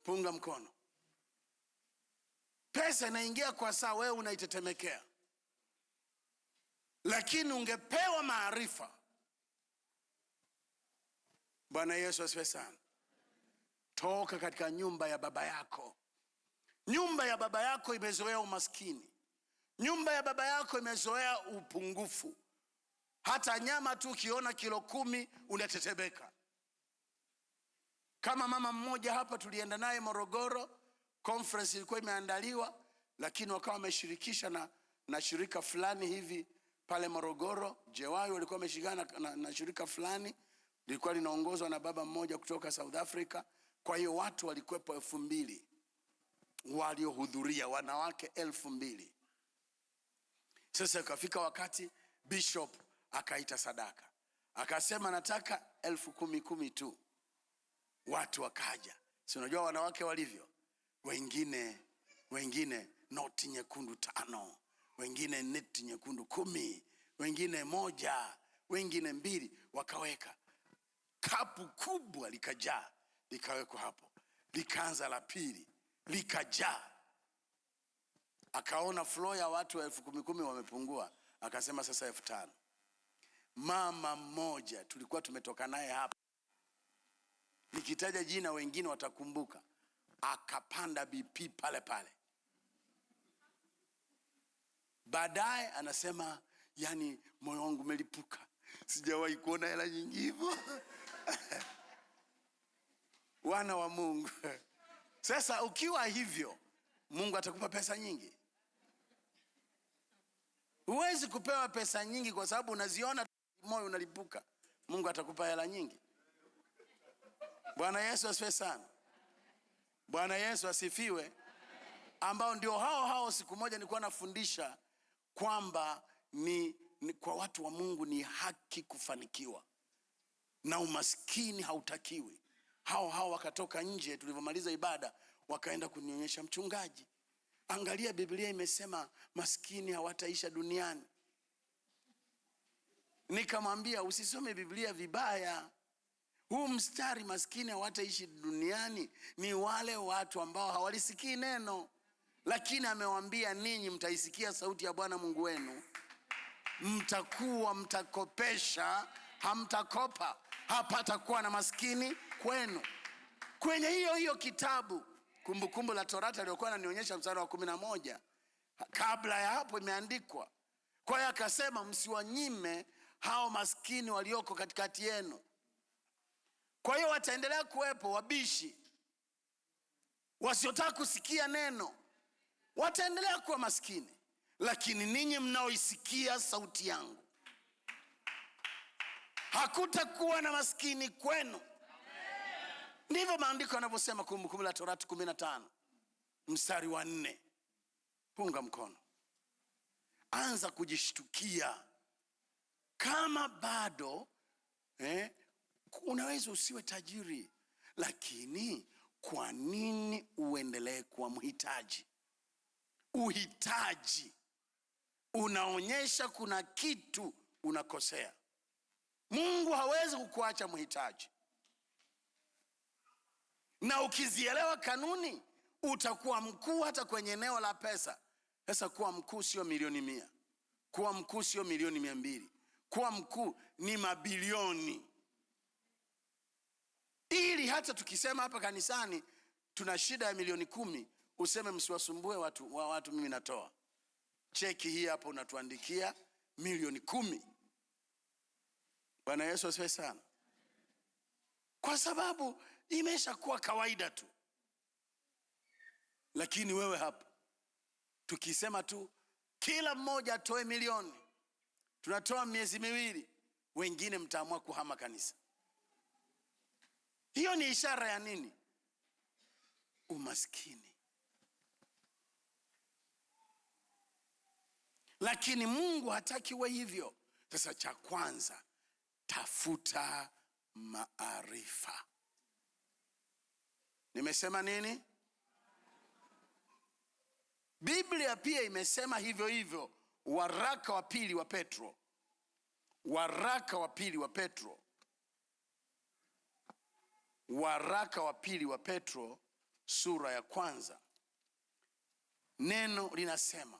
Speaker 1: Punga mkono. Pesa inaingia kwa saa, wewe unaitetemekea. Lakini ungepewa maarifa. Bwana Yesu asifiwe sana. Toka katika nyumba ya baba yako. Nyumba ya baba yako imezoea umaskini. Nyumba ya baba yako imezoea upungufu. Hata nyama tu ukiona kilo 10 unatetemeka. Kama mama mmoja hapa tulienda naye Morogoro, conference ilikuwa imeandaliwa, lakini wakawa wameshirikisha na shirika fulani hivi pale Morogoro. Jewayo walikuwa wameshikana na shirika fulani, lilikuwa linaongozwa na baba mmoja kutoka South Africa. Kwa hiyo watu walikuwepo 2000 waliohudhuria, wanawake 2000. Sasa ikafika wakati bishop akaita sadaka. Akasema nataka 10,000 tu. Watu wakaja. Si unajua wanawake walivyo? Wengine noti nyekundu 5, wengine neti nyekundu 10, wengine 1, wengine 2. Wakaweka kapu kubwa likajaa, likawekwa hapo. Likaanza la pili, likajaa. Akaona flow ya watu 10,000 wamepungua. Akasema sasa 5,000. Mama mmoja tulikuwa tumetoka naye hapa, nikitaja jina wengine watakumbuka, akapanda BP pale pale. Baadaye anasema, yani moyo wangu umelipuka, sijawahi kuona hela nyingi hivyo. Wana wa Mungu. Sasa ukiwa hivyo, Mungu atakupa pesa nyingi? Huwezi kupewa pesa nyingi kwa sababu unaziona moyo unalipuka. Mungu atakupa hela nyingi? Bwana Yesu asifiwe sana. Bwana Yesu asifiwe. Ambao ndio hao siku moja nilikuwa nafundisha kwamba ni kwa watu wa Mungu ni haki kufanikiwa na umaskini hautakiwi. Hao wakatoka nje tulivyomaliza ibada, wakaenda kunionyesha, mchungaji, angalia Biblia imesema maskini hawataisha duniani. Nikamwambia usisome Biblia vibaya. Huu mstari maskini hawataishi duniani ni wale watu ambao hawalisikii neno. Lakini amewaambia ninyi mtaisikia sauti ya Bwana Mungu wenu mtakopesha, hamtakopa, hapatakuwa na maskini kwenu. Kwenye hiyo kitabu Kumbukumbu la Torati aliyokuwa ananionyesha mstari wa 11, kabla ya hapo imeandikwa. Kwa hiyo akasema msiwanyime hao maskini walioko katikati yenu. Kwa hiyo wataendelea kuwepo wabishi, wasiotaka kusikia neno, wataendelea kuwa maskini, lakini ninyi mnaoisikia sauti yangu, hakutakuwa na maskini kwenu. Ndivyo maandiko yanavyosema, Kumbukumbu la Torati 15 mstari wa 4. Punga mkono, anza kujishtukia. Kama bado unaweza usiwe tajiri, lakini kwa nini uendelee kuwa mhitaji? Uhitaji unaonyesha kuna kitu unakosea. Mungu hawezi kukuacha mhitaji, na ukizielewa kanuni utakuwa mkuu hata kwenye eneo la pesa. Sasa kuwa mkuu sio milioni 100, kuwa mkuu sio milioni 200, kuwa mkuu ni mabilioni. Ili hata tukisema hapa kanisani tuna shida ya milioni 10, useme msiwasumbue watu, mimi natoa cheki hii hapa, unatuandikia milioni 10. Bwana Yesu asifiwe sana. Kwa sababu imeshakuwa kawaida tu. Lakini wewe hapa tukisema tu kila mmoja atoe milioni, tunatoa miezi 2, wengine mtaamua kuhama kanisa. Hiyo ni ishara ya nini? Umaskini. Lakini Mungu hataki we hivyo. Sasa cha kwanza, tafuta maarifa. Nimesema nini? Biblia pia imesema hivyo hivyo. Waraka wa pili wa Petro, waraka wa pili wa Petro, waraka wa pili wa Petro sura ya 1, neno linasema,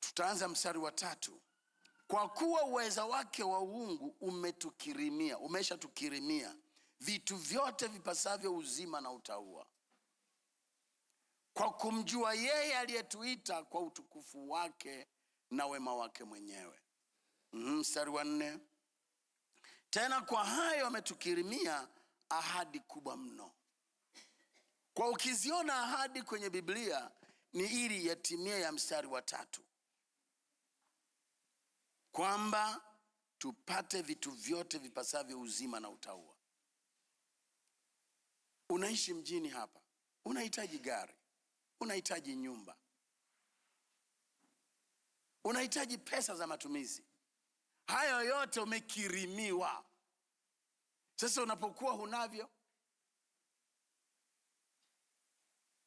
Speaker 1: tutaanza mstari wa 3. Kwa kuwa uweza wake wa uungu umeshatukirimia vitu vyote vipasavyo uzima na utauwa, kwa kumjua yeye aliyetuita kwa utukufu wake na wema wake mwenyewe. Mstari wa 4, tena kwa hayo ametukirimia ahadi kubwa mno. Kwa ukiziona ahadi kwenye Biblia ni ili yatimie ya mstari wa 3, kwamba tupate vitu vyote vipasavyo uzima na utauwa. Unaishi mjini hapa, unahitaji gari, unahitaji nyumba, unahitaji pesa za matumizi. Hayo yote umekirimiwa. Sasa unapokuwa hunavyo,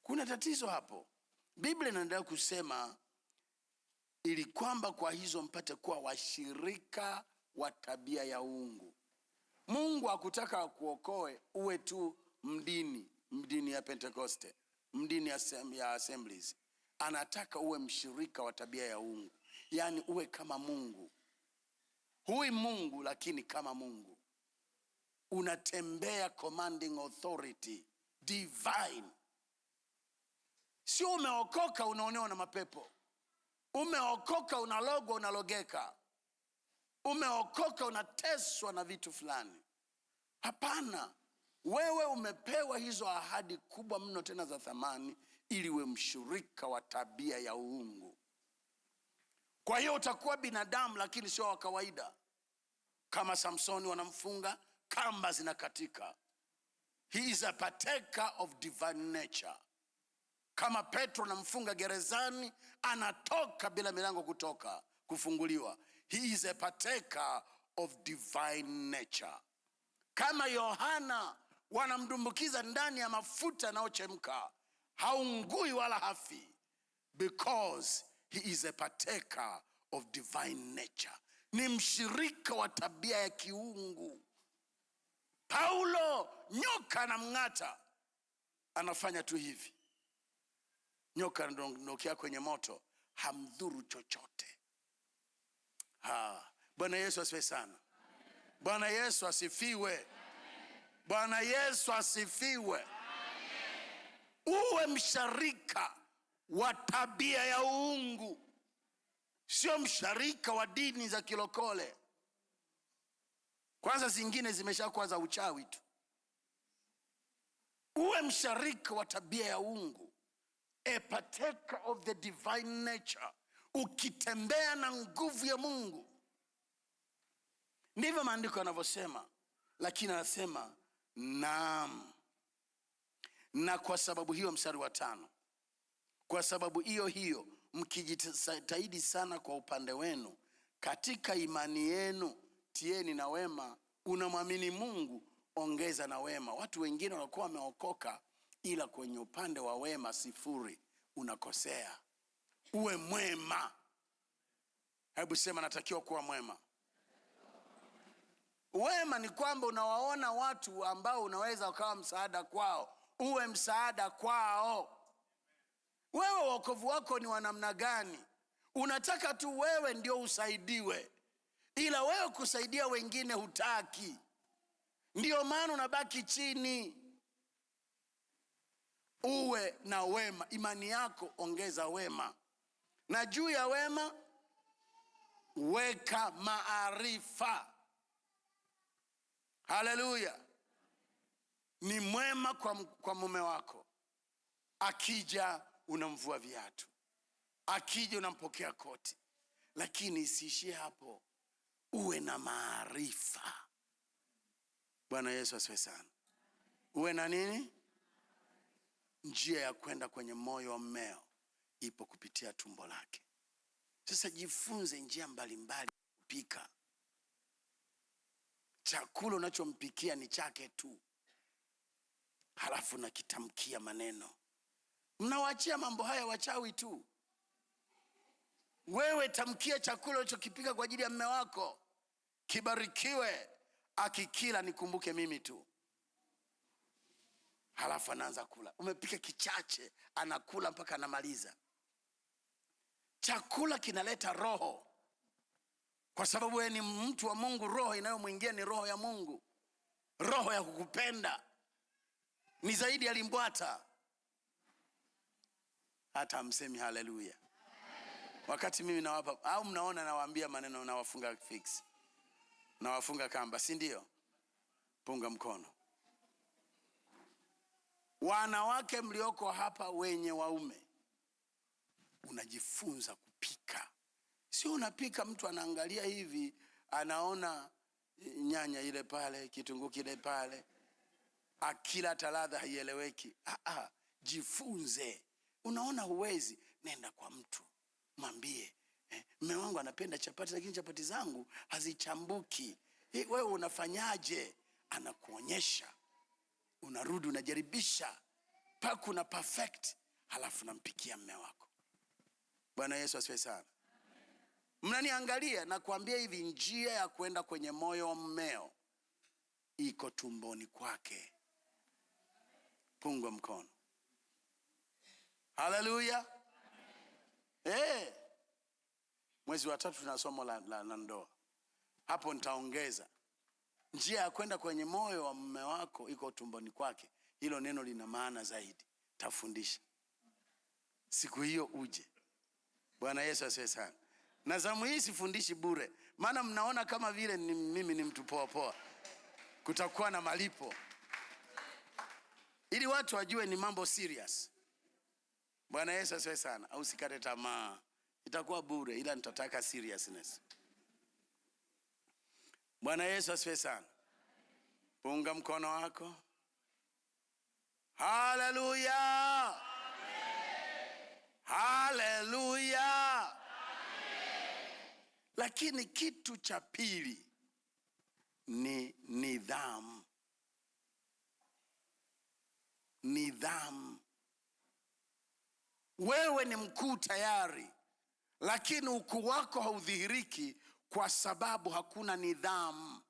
Speaker 1: kuna tatizo hapo. Biblia inaendelea kusema, ili kwamba kwa hizo mpate kuwa washirika wa tabia ya uungu. Mungu hakutaka kuokoe uwe tu mdini ya Pentekoste, mdini ya Assemblies. Anataka uwe mshirika wa tabia ya uungu, yani uwe kama Mungu. Hui Mungu lakini kama Mungu. Unatembea commanding authority divine. Sio umeokoka unaonewa na mapepo. Umeokoka unalogwa unalogeka. Umeokoka unateswa na vitu fulani. Hapana. Wewe umepewa hizo ahadi kubwa mno tena za thamani, ili uwe mshirika wa tabia ya uungu. Kwa hiyo utakuwa binadamu lakini sio wa kawaida. Kama Samsoni wanamfunga, kamba zinakatika. He is a partaker of divine nature. Kama Petro namfunga gerezani, anatoka bila milango kufunguliwa. He is a partaker of divine nature. Kama Yohana wanamdumbukiza ndani ya mafuta yanayochemka, haungui wala hafi, because he is a partaker of divine nature. Ni mshirika wa tabia ya kiungu. Paulo, nyoka anamng'ata, anafanya tu hivi. Nyoka anadondokea kwenye moto, hamdhuru chochote. Bwana Yesu asifiwe sana. Bwana Yesu asifiwe. Bwana Yesu asifiwe. Uwe msharika wa tabia ya uungu, sio msharika wa dini za kilokole. Kwanza zingine zimeshakuwa za uchawi tu. Uwe msharika wa tabia ya uungu, a partaker of the divine nature, ukitembea na nguvu ya Mungu. Ndivyo maandiko yanavyosema, lakini anasema naam. Na kwa sababu hiyo, mstari wa 5, kwa sababu hiyo mkijitahidi sana kwa upande wenu, katika imani yenu tieni na wema. Unamwamini Mungu, ongeza na wema. Watu wengine wanakuwa wameokoka, ila kwenye upande wa wema sifuri. Unakosea. Uwe mwema. Hebu sema, natakiwa kuwa mwema. Wema ni kwamba unawaona watu ambao unaweza ukawa msaada kwao, uwe msaada kwao. Wewe wokovu wako ni wa namna gani? Unataka tu wewe ndio usaidiwe, ila wewe kusaidia wengine hutaki. Ndio maana unabaki chini. Uwe na wema. Imani yako ongeza wema, na juu ya wema weka maarifa. Haleluya. Ni mwema kwa mume wako. Akija unamvua viatu, akija unampokea koti. Lakini isiishie hapo, uwe na maarifa. Bwana Yesu asifiwe sana. Uwe na nini? Njia ya kwenda kwenye moyo wa mmeo ipo kupitia tumbo lake. Sasa jifunze njia mbalimbali kupika. Chakula unachompikia ni chake tu, halafu nakitamkia maneno. Mnawaachia mambo haya wachawi tu. Wewe tamkia chakula unachokipika kwa ajili ya mume wako, kibarikiwe. Akikila nikumbuke mimi tu. Halafu anaanza kula. Umepika kichache, anakula mpaka anamaliza. Chakula kinaleta roho, kwa sababu wewe ni mtu wa Mungu. Roho inayomwingia ni roho ya Mungu, roho ya kukupenda. Ni zaidi ya limbwata. Hata msemi haleluya wakati mimi nawapa, au mnaona nawaambia maneno, nawafunga fix, nawafunga kamba, si ndio? Punga mkono. Wanawake mlioko hapa wenye waume, unajifunza kupika. Sio unapika mtu anaangalia hivi, anaona nyanya ile pale, kitunguu kile pale, akila taladha haieleweki. Jifunze. Unaona huwezi, nenda kwa mtu, mwambie, mume wangu anapenda chapati lakini chapati zangu hazichambuki. Wewe unafanyaje? Anakuonyesha. Unarudi unajaribisha mpaka una perfect, halafu nampikia mume wako. Bwana Yesu asifiwe sana. Mnaniangalia na kuambia hivi, njia ya kwenda kwenye moyo wa mmeo iko tumboni kwake. Punga mkono. Haleluya. Mwezi wa 3 tuna somo la ndoa. Hapo nitaongeza. Njia ya kwenda kwenye moyo wa mume wako iko tumboni kwake. Hilo neno lina maana zaidi. Tafundisha siku hiyo uje. Bwana Yesu asifiwe sana. Na zamu hii sifundishi bure, maana mnaona kama vile mimi ni mtu poa poa. Kutakuwa na malipo, ili watu wajue ni mambo serious. Bwana Yesu asifiwe sana. Au sikate tamaa, itakuwa bure, ila nitataka seriousness. Bwana Yesu asifiwe sana. Punga mkono wako. Haleluya. Haleluya. Lakini kitu cha pili ni nidhamu. Nidhamu. Wewe ni mkuu tayari, lakini ukuu wako haudhihiriki kwa sababu hakuna nidhamu.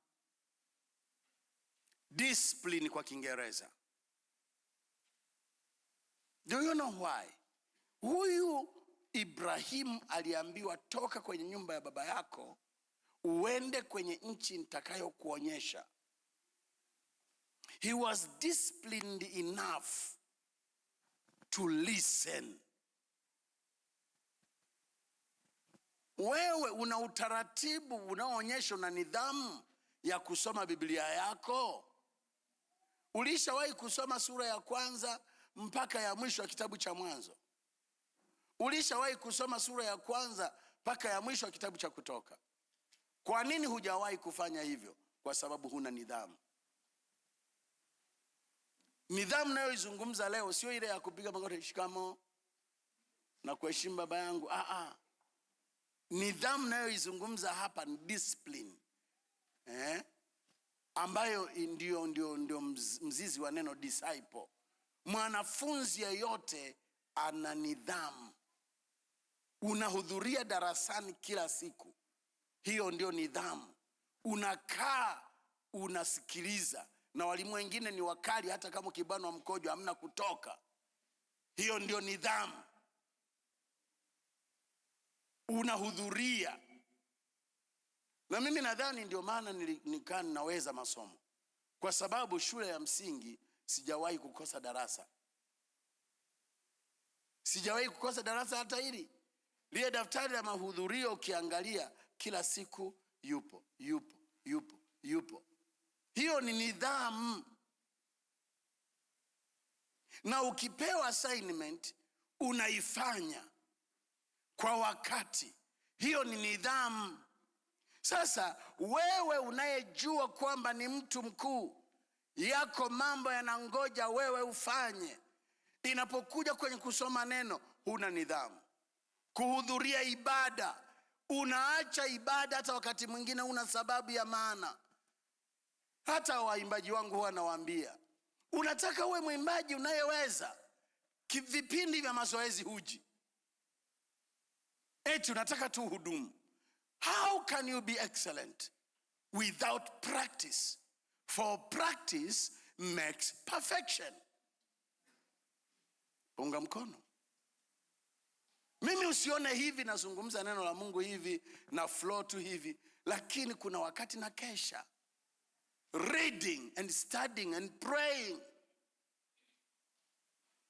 Speaker 1: Discipline kwa Kiingereza. Do you know why? Huyu Ibrahimu aliambiwa, toka kwenye nyumba ya baba yako uende kwenye nchi nitakayokuonyesha. He was disciplined enough to listen. Wewe una utaratibu unaoonyesha una nidhamu ya kusoma Biblia yako? Ulishawahi kusoma sura ya kwanza mpaka ya mwisho wa kitabu cha Mwanzo? Ulishawahi kusoma sura ya kwanza mpaka ya mwisho wa kitabu cha Kutoka? Kwa nini hujawahi kufanya hivyo? Kwa sababu huna nidhamu. Nidhamu nayoizungumza leo sio ile ya kupiga magoti, shikamo na kuheshimu baba yangu. Nidhamu nayoizungumza hapa ni discipline, ambayo ndio mzizi wa neno disciple. Mwanafunzi yeyote ana nidhamu. Unahudhuria darasani kila siku, hiyo ndio nidhamu. Unakaa unasikiliza, na walimu wengine ni wakali, hata kama kibanwa mkojo hamna kutoka, hiyo ndio nidhamu. Unahudhuria. Na mimi nadhani ndio maana nikaa naweza masomo, kwa sababu shule ya msingi sijawahi kukosa darasa. Sijawahi kukosa darasa hata hili. Lile daftari la mahudhurio ukiangalia kila siku yupo. Hiyo ni nidhamu. Na ukipewa assignment unaifanya kwa wakati, hiyo ni nidhamu. Sasa wewe unayejua kwamba ni mtu mkuu, yako mambo yanangoja wewe ufanye, inapokuja kwenye kusoma neno huna nidhamu. Kuhudhuria ibada, unaacha ibada, hata wakati mwingine una sababu ya maana. Hata waimbaji wangu huwa nawaambia, unataka uwe mwimbaji unayeweza, vipindi vya mazoezi huji, eti unataka tu hudumu. How can you be excellent without practice? For practice makes perfection. Unga mkono. Mimi usione hivi nazungumza neno la Mungu hivi na flow tu hivi, lakini kuna wakati na kesha, reading and studying and praying.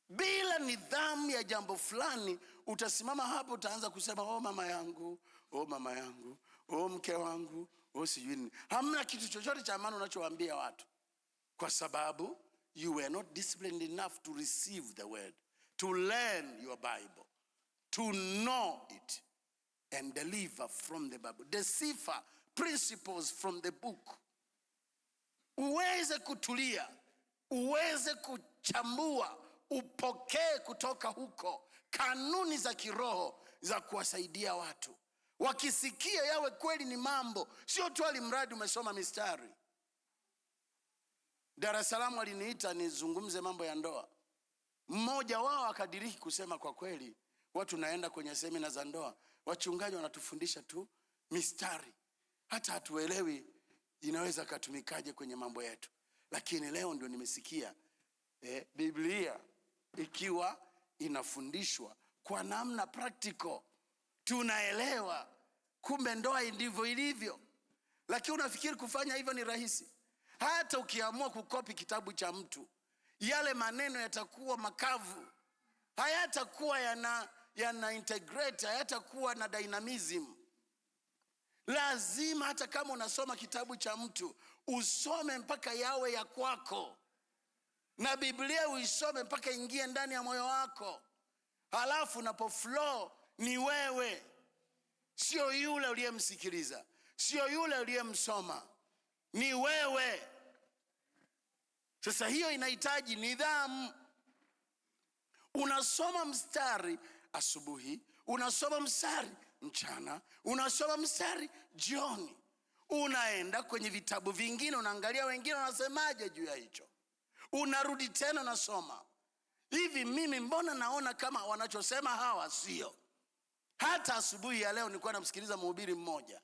Speaker 1: Bila nidhamu ya jambo fulani, utasimama hapo utaanza kusema, oh mama yangu, oh mama yangu, oh mke wangu, oh sijui nini. Hamna kitu chochote cha maana unachowaambia watu, kwa sababu you were not disciplined enough to receive the word, to learn your Bible, to know it and deliver from the Bible, decipher principles from the book. Uweze kutulia, uweze kuchambua, upokee kutoka huko kanuni za kiroho za kuwasaidia watu. Wakisikia yawe kweli ni mambo, sio tu alimradi umesoma mistari. Dar es Salaam waliniita nizungumze mambo ya ndoa. Mmoja wao akadiriki kusema, kwa kweli watu naenda kwenye semina za ndoa, wachungaji wanatufundisha tu mistari, hata hatuelewi inaweza katumikaje kwenye mambo yetu. Lakini leo ndio nimesikia Biblia ikiwa inafundishwa kwa namna practical, tunaelewa kumbe ndoa ndivyo ilivyo. Lakini unafikiri kufanya hivyo ni rahisi? Hata ukiamua kukopi kitabu cha mtu, yale maneno yatakuwa makavu, hayatakuwa yana integrate, hayatakuwa na dynamism. Lazima hata kama unasoma kitabu cha mtu, usome mpaka yawe ya kwako, na Biblia uisome mpaka ingie ndani ya moyo wako. Halafu unapo flow ni wewe, sio yule uliyemsikiliza, sio yule uliyemsoma, ni wewe. Sasa hiyo inahitaji nidhamu. Unasoma mstari asubuhi, unasoma mstari mchana, unasoma mstari jioni, unaenda kwenye vitabu vingine, unaangalia wengine wanasemaje juu ya hicho, unarudi tena nasoma. Hivi mimi mbona naona kama wanachosema hawa sio? Hata asubuhi ya leo nilikuwa namsikiliza mhubiri mmoja,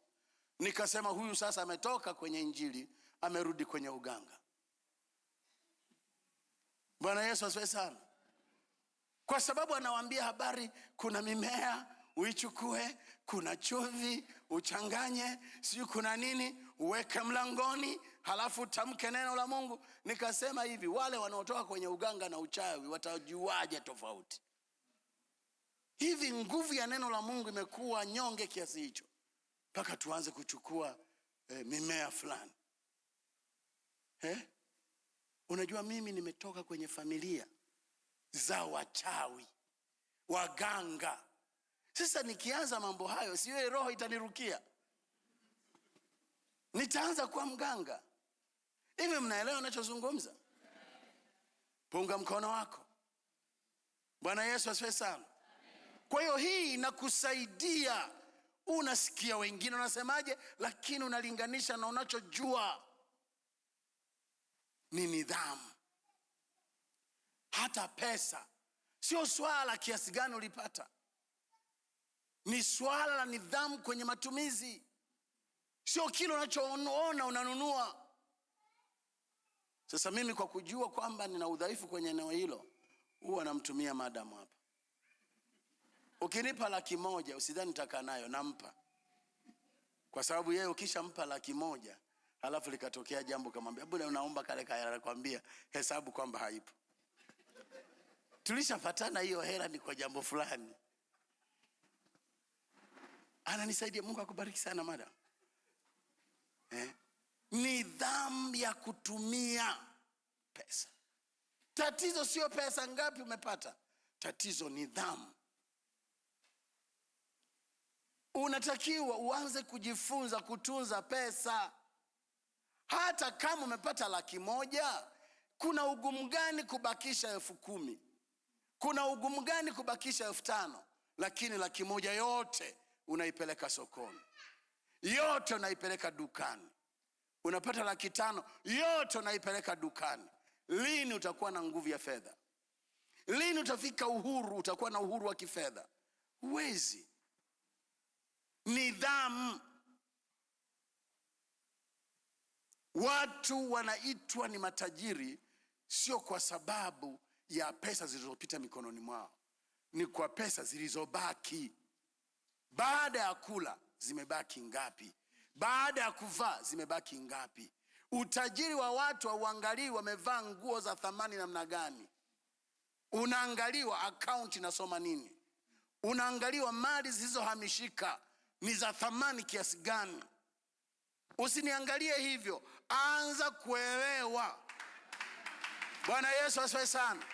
Speaker 1: nikasema huyu sasa ametoka kwenye injili amerudi kwenye uganga. Bwana Yesu asifiwe sana. kwa sababu anawaambia habari, kuna mimea uichukue, kuna chumvi uchanganye, sijui kuna nini uweke mlangoni, halafu utamke neno la Mungu. Nikasema hivi, wale wanaotoka kwenye uganga na uchawi watajuaje tofauti? Hivi nguvu ya neno la Mungu imekuwa nyonge kiasi hicho mpaka tuanze kuchukua mimea fulani? Unajua, mimi nimetoka kwenye familia za wachawi, waganga. Sasa nikianza mambo hayo, siwe roho itanirukia, nitaanza kuwa mganga. Hivi mnaelewa ninachozungumza? Punga mkono wako. Bwana Yesu asifiwe sana. Kwa hiyo hii inakusaidia. Unasikia wengine wanasemaje, lakini unalinganisha na unachojua. Ni nidhamu. Hata pesa sio swala kiasi gani ulipata, ni swala la nidhamu kwenye matumizi. Sio kile unachoona unanunua. Sasa mimi kwa kujua kwamba nina udhaifu kwenye eneo hilo, huwa namtumia madamu hapa. Ukinipa 100,000 usidhani nitakaa nayo, nampa. Kwa sababu yeye ukishampa 100,000 halafu likatokea jambo kamwambia, bwana unaomba kale kaya, anakuambia hesabu kwamba haipo. Tulishapatana hiyo hela ni kwa jambo fulani. Ananisaidia. Mungu akubariki sana madam. Nidhamu ya kutumia pesa. Tatizo sio pesa ngapi umepata, tatizo nidhamu. Unatakiwa uanze kujifunza kutunza pesa. Hata kama umepata 100,000, kuna ugumu gani kubakisha 10,000? Kuna ugumu gani kubakisha 5,000? Lakini 100,000 yote unaipeleka sokoni, yote unaipeleka dukani. Unapata 500,000 yote unaipeleka dukani. Lini utakuwa na nguvu ya fedha? Lini utafika uhuru, utakuwa na uhuru wa kifedha? Huwezi. Nidhamu. Watu wanaitwa ni matajiri sio kwa sababu ya pesa zilizopita mikononi mwao, ni kwa pesa zilizobaki. Baada ya kula zimebaki ngapi? Baada ya kuvaa zimebaki ngapi? Utajiri wa watu hauangalii wamevaa nguo za thamani namna gani. Unaangaliwa account inasoma nini. Unaangaliwa mali zilizohamishika ni za thamani kiasi gani. Usiniangalie hivyo, anza kuelewa. Bwana Yesu asifiwe sana.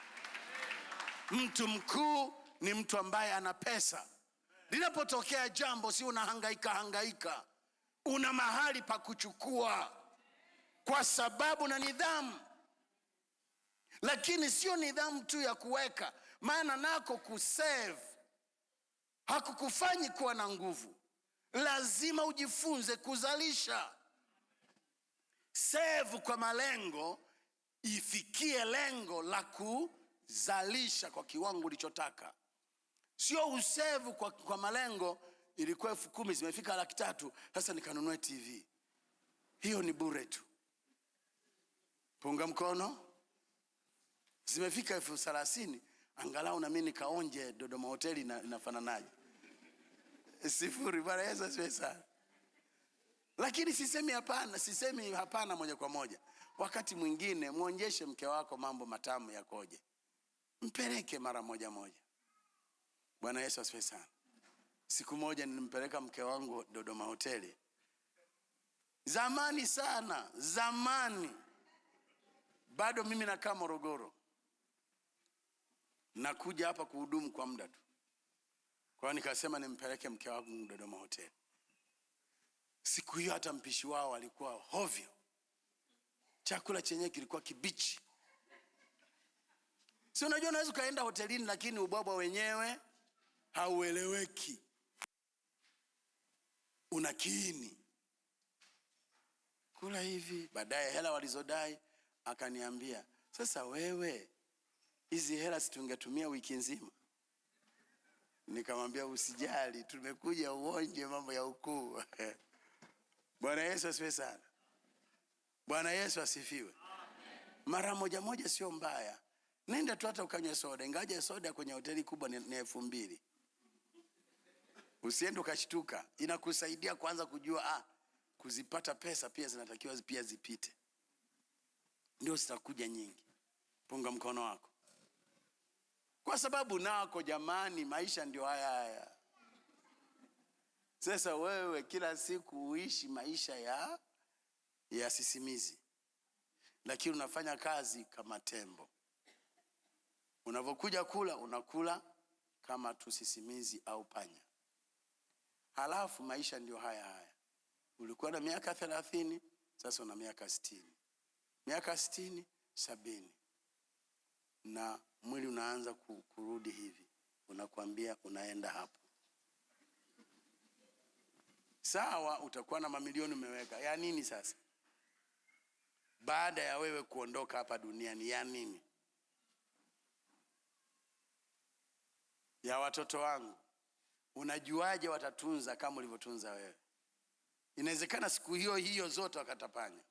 Speaker 1: Mtu mkuu ni mtu ambaye ana pesa. Linapotokea jambo si unahangaika, una mahali pa kuchukua kwa sababu na nidhamu. Lakini sio nidhamu tu ya kuweka, maana nako kusave hakukufanyi kuwa na nguvu. Lazima ujifunze kuzalisha. Save kwa malengo, ifikie lengo la kuzalisha kwa kiwango ulichotaka. Sio usave kwa malengo, ilikuwa 10,000 zimefika 300,000, sasa nikanunue TV. Hiyo ni bure tu. Punga mkono. Zimefika 30,000, angalau na mimi nikaonje Dodoma hoteli inafananaje. 0. Bwana Yesu asifiwe sana. Lakini sisemi hapana moja kwa moja. Wakati mwingine muonyeshe mke wako mambo matamu yakoje. Mpeleke mara moja. Bwana Yesu asifiwe sana. Siku moja nilimpeleka mke wangu Dodoma hoteli. Zamani sana, zamani. Bado mimi nakaa Morogoro. Nakuja hapa kuhudumu kwa muda tu. Kwa hiyo nikasema nimpeleke mke wangu Dodoma hoteli. Siku hiyo hata mpishi wao alikuwa hovyo. Chakula chenyewe kilikuwa kibichi. Si unajua unaweza kaenda hotelini lakini ubwabwa wenyewe haueleweki. Una kiini. Kula hivi, baadaye hela walizodai akaniambia, "Sasa wewe hizi hela situngetumia wiki nzima." Nikamwambia, "Usijali, tumekuja uonje mambo ya ukuu." Bwana Yesu asifiwe sana. Bwana Yesu asifiwe. Mara moja sio mbaya. Nenda tu hata ukanywe soda, ingaje soda kwenye hoteli kubwa ni 2,000. Usiende ukashtuka. Inakusaidia kwanza kujua kuzipata pesa pia zinatakiwa pia zipite, ndio zitakuja nyingi. Punga mkono wako, kwa sababu nako jamani, maisha ndio haya. Sasa wewe kila siku uishi maisha ya sisimizi, lakini unafanya kazi kama tembo. Unavokuja kula, unakula kama tusisimizi au panya. Halafu maisha ndio haya. Ulikuwa na miaka 30, sasa una miaka 60. Miaka 60, 70. Na mwili unaanza kurudi hivi. Unakuambia unaenda hapo. Sawa, utakuwa na mamilioni umeweka. Ya nini sasa? Baada ya wewe kuondoka hapa duniani, ya nini? Ya watoto wangu, unajuaje watatunza kama ulivyotunza wewe? Inawezekana siku hiyo zote wakatapanya.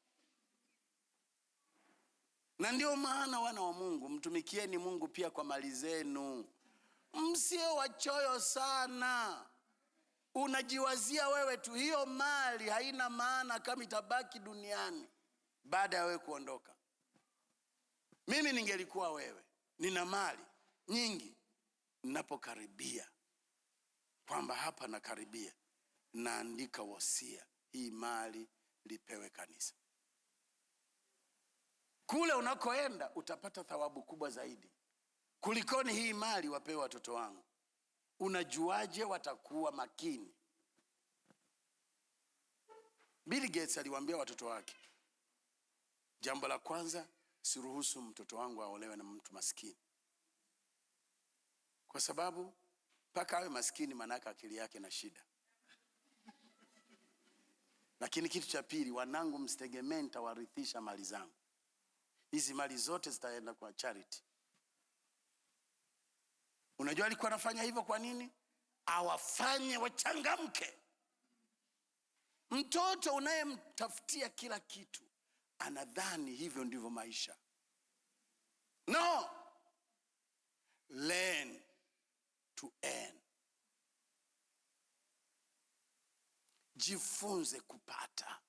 Speaker 1: Na ndio maana wana wa Mungu, mtumikieni Mungu pia kwa mali zenu. Msio wachoyo sana. Unajiwazia wewe tu, hiyo mali haina maana kama itabaki duniani baada ya wewe kuondoka. Mimi ningelikuwa wewe, nina mali nyingi, ninapokaribia kwamba hapa nakaribia, naandika wasia, hii mali lipewe kanisa. Kule unakoenda utapata thawabu kubwa zaidi kulikoni hii mali wapewe watoto wangu. Unajuaje watakuwa makini? Bill Gates aliwaambia watoto wake, jambo la kwanza, siruhusu mtoto wangu aolewe na mtu maskini. Kwa sababu mpaka awe maskini manaka akili yake na shida. Lakini kitu cha pili, wanangu msitegemee nitawarithisha mali zangu. Hizi mali zote zitaenda kwa charity. Unajua alikuwa anafanya hivyo kwa nini? Awafanye wachangamke. Mtoto unayemtafutia kila kitu anadhani hivyo ndivyo maisha. No. Learn to earn. Jifunze kupata,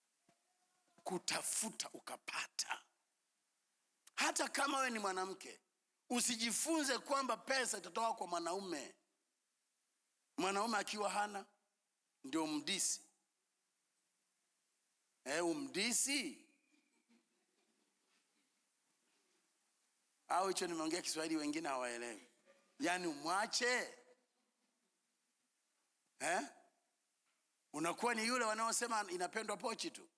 Speaker 1: kutafuta ukapata. Hata kama we ni mwanamke, usijifunze kwamba pesa itatoka kwa mwanaume. Mwanaume akiwa hana ndio mdisi. Umdisi? Au hicho nimeongea Kiswahili wengine hawaelewi. Yaani umwache? Unakuwa ni yule wanaosema inapendwa pochi tu.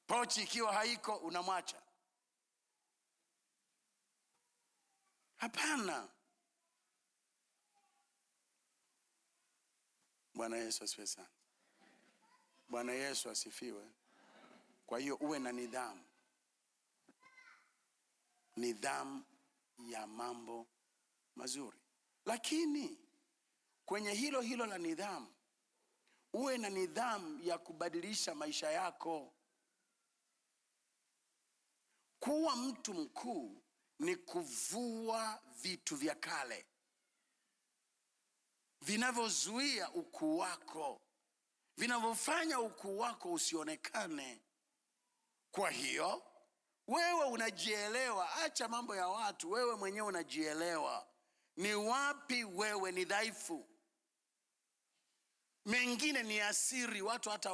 Speaker 1: Pochi ikiwa haiko unamwacha. Hapana. Bwana Yesu asifiwe sana. Bwana Yesu asifiwe. Kwa hiyo uwe na nidhamu. Nidhamu ya mambo mazuri. Lakini kwenye hilo la nidhamu, uwe na nidhamu ya kubadilisha maisha yako. Kuwa mtu mkuu ni kuvua vitu vya kale vinavyozuia ukuu wako, vinavyofanya ukuu wako usionekane. Kwa hiyo wewe unajielewa, acha mambo ya watu. Wewe mwenyewe unajielewa ni wapi wewe ni dhaifu. Mengine ni asiri, watu hata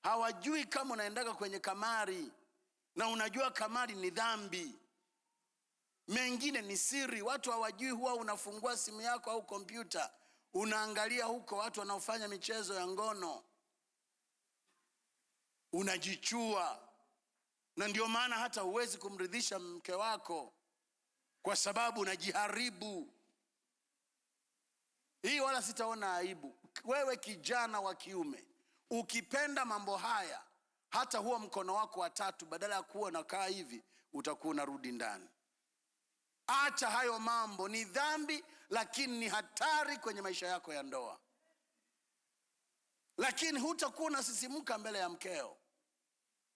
Speaker 1: hawajui kama unaendaga kwenye kamari na unajua kamari ni dhambi. Mengine ni siri, watu hawajui. Huwa unafungua simu yako au kompyuta, unaangalia huko watu wanaofanya michezo ya ngono, unajichua. Na ndio maana hata huwezi kumridhisha mke wako, kwa sababu unajiharibu. Hii wala sitaona aibu. Wewe kijana wa kiume, ukipenda mambo haya, hata huo mkono wako wa tatu badala ya kuwa unakaa hivi, utakuwa unarudi ndani. Acha hayo mambo, ni dhambi, lakini ni hatari kwenye maisha yako ya ndoa. Lakini hutakuwa unasisimuka mbele ya mkeo,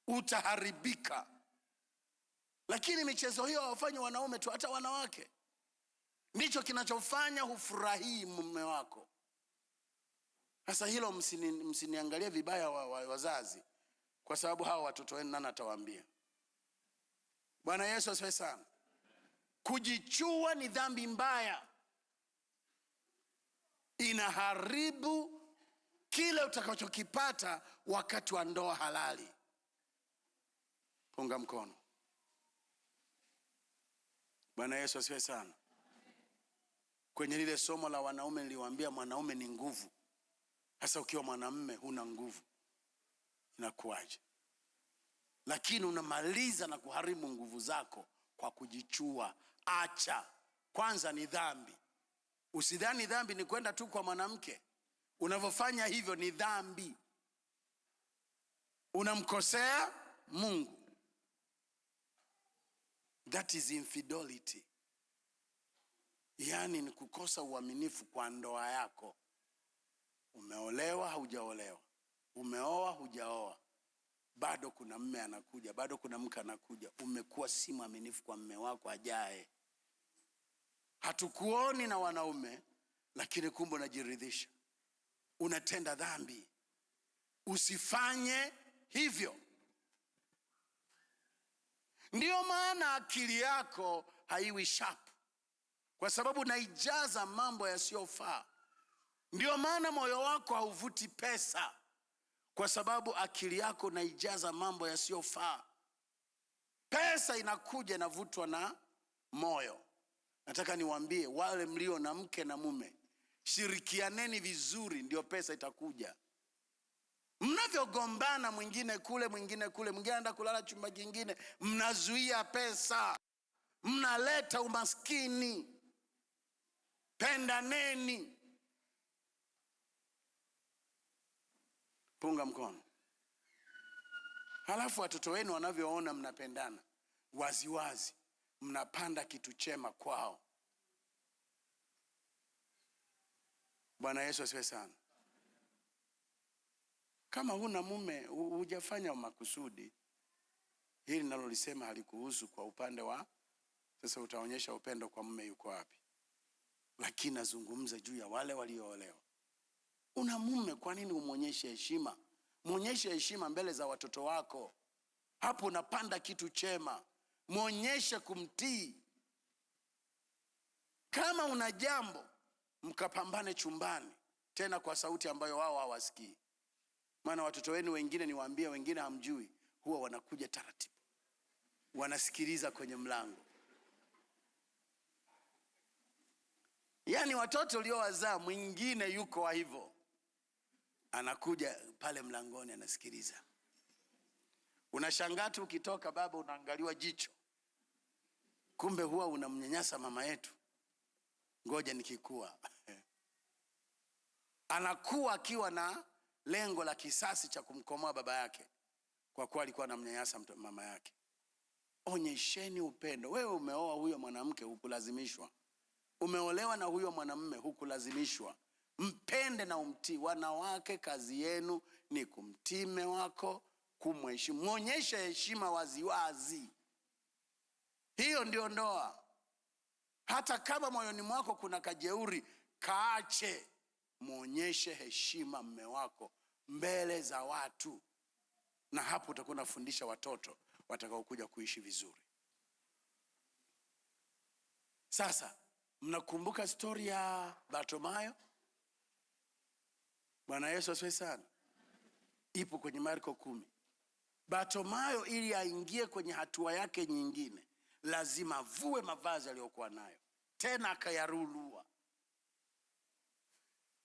Speaker 1: utaharibika. Lakini michezo hiyo hawafanyi wanaume tu, hata wanawake. Ndicho kinachofanya hufurahii mume wako. Sasa hilo msiniangalie vibaya wazazi, kwa sababu hawa watoto wenu nani atawaambia? Bwana Yesu asifiwe sana. Kujichua ni dhambi mbaya, inaharibu kile utakachokipata wakati wa ndoa halali. Punga mkono. Bwana Yesu asifiwe sana. Kwenye lile somo la wanaume niliwaambia mwanaume ni nguvu. Hasa ukiwa mwanamume huna nguvu, inakuwaje? Lakini unamaliza na kuharibu nguvu zako kwa kujichua. Acha. Kwanza ni dhambi. Usidhani dhambi ni kwenda tu kwa mwanamke. Unavyofanya hivyo ni dhambi. Unamkosea Mungu. That is infidelity. Yaani ni kukosa uaminifu kwa ndoa yako. Umeolewa haujaolewa, umeoa hujaoa, bado kuna mme anakuja, bado kuna mke anakuja. Umekuwa si mwaminifu kwa mme wako ajaye. Hatukuoni na wanaume, lakini kumbe unajiridhisha, unatenda dhambi. Usifanye hivyo. Ndiyo maana akili yako haiwi sharp, kwa sababu naijaza mambo yasiyofaa. Ndiyo maana moyo wako hauvuti pesa, kwa sababu akili yako naijaza mambo yasiyofaa. Pesa inakuja inavutwa na moyo. Nataka niwaambie wale mlio na mke na mume, shirikianeni vizuri, ndio pesa itakuja. Mnavyogombana, mwingine kule, mwingine kule, mwingine anaenda kulala chumba kingine, mnazuia pesa, mnaleta umaskini. Pendaneni. Punga mkono. Halafu watoto wenu wanavyoona mnapendana waziwazi, mnapanda kitu chema kwao. Bwana Yesu asifiwe sana. Kama huna mume, hujafanya makusudi. Hili nalolisema halikuhusu kwa upande wa sasa utaonyesha upendo kwa mume yuko wapi. Lakini nazungumza juu ya wale walioolewa. Una mume, kwa nini umuonyeshe heshima? Muonyeshe heshima mbele za watoto wako. Hapo unapanda kitu chema. Muonyeshe kumtii. Kama una jambo, mkapambane chumbani, tena kwa sauti ambayo wao hawasikii. Maana watoto wenu wengine, niwaambie, wengine hamjui, huwa wanakuja taratibu, wanasikiliza kwenye mlango. Yaani watoto uliowazaa, mwingine yuko wa hivyo, anakuja pale mlangoni anasikiliza. Unashangaa tu ukitoka baba unaangaliwa jicho. Kumbe huwa unamnyanyasa mama yetu. Ngoja nikikua. Anakuwa akiwa na lengo la kisasi cha kumkomoa baba yake, kwa kuwa alikuwa anamnyanyasa mama yake. Onyesheni upendo. Wewe umeoa huyo mwanamke, hukulazimishwa. Umeolewa na huyo mwanamume, hukulazimishwa. Mpende na umtii. Wanawake, kazi yenu ni kumtii mume wako, kumheshimu. Muonyeshe heshima waziwazi. Hiyo ndio ndoa. Hata kama moyoni mwako kuna kajeuri, kaache. Muonyeshe heshima mume wako mbele za watu. Na hapo utakuwa unafundisha watoto watakao kuja kuishi vizuri. Sasa mnakumbuka story ya Bartimayo? Bwana Yesu asifiwe sana. Ipo kwenye Marko 10. Bartimayo ili aingie kwenye hatua yake nyingine, lazima avue mavazi aliyokuwa nayo, tena akayarulua.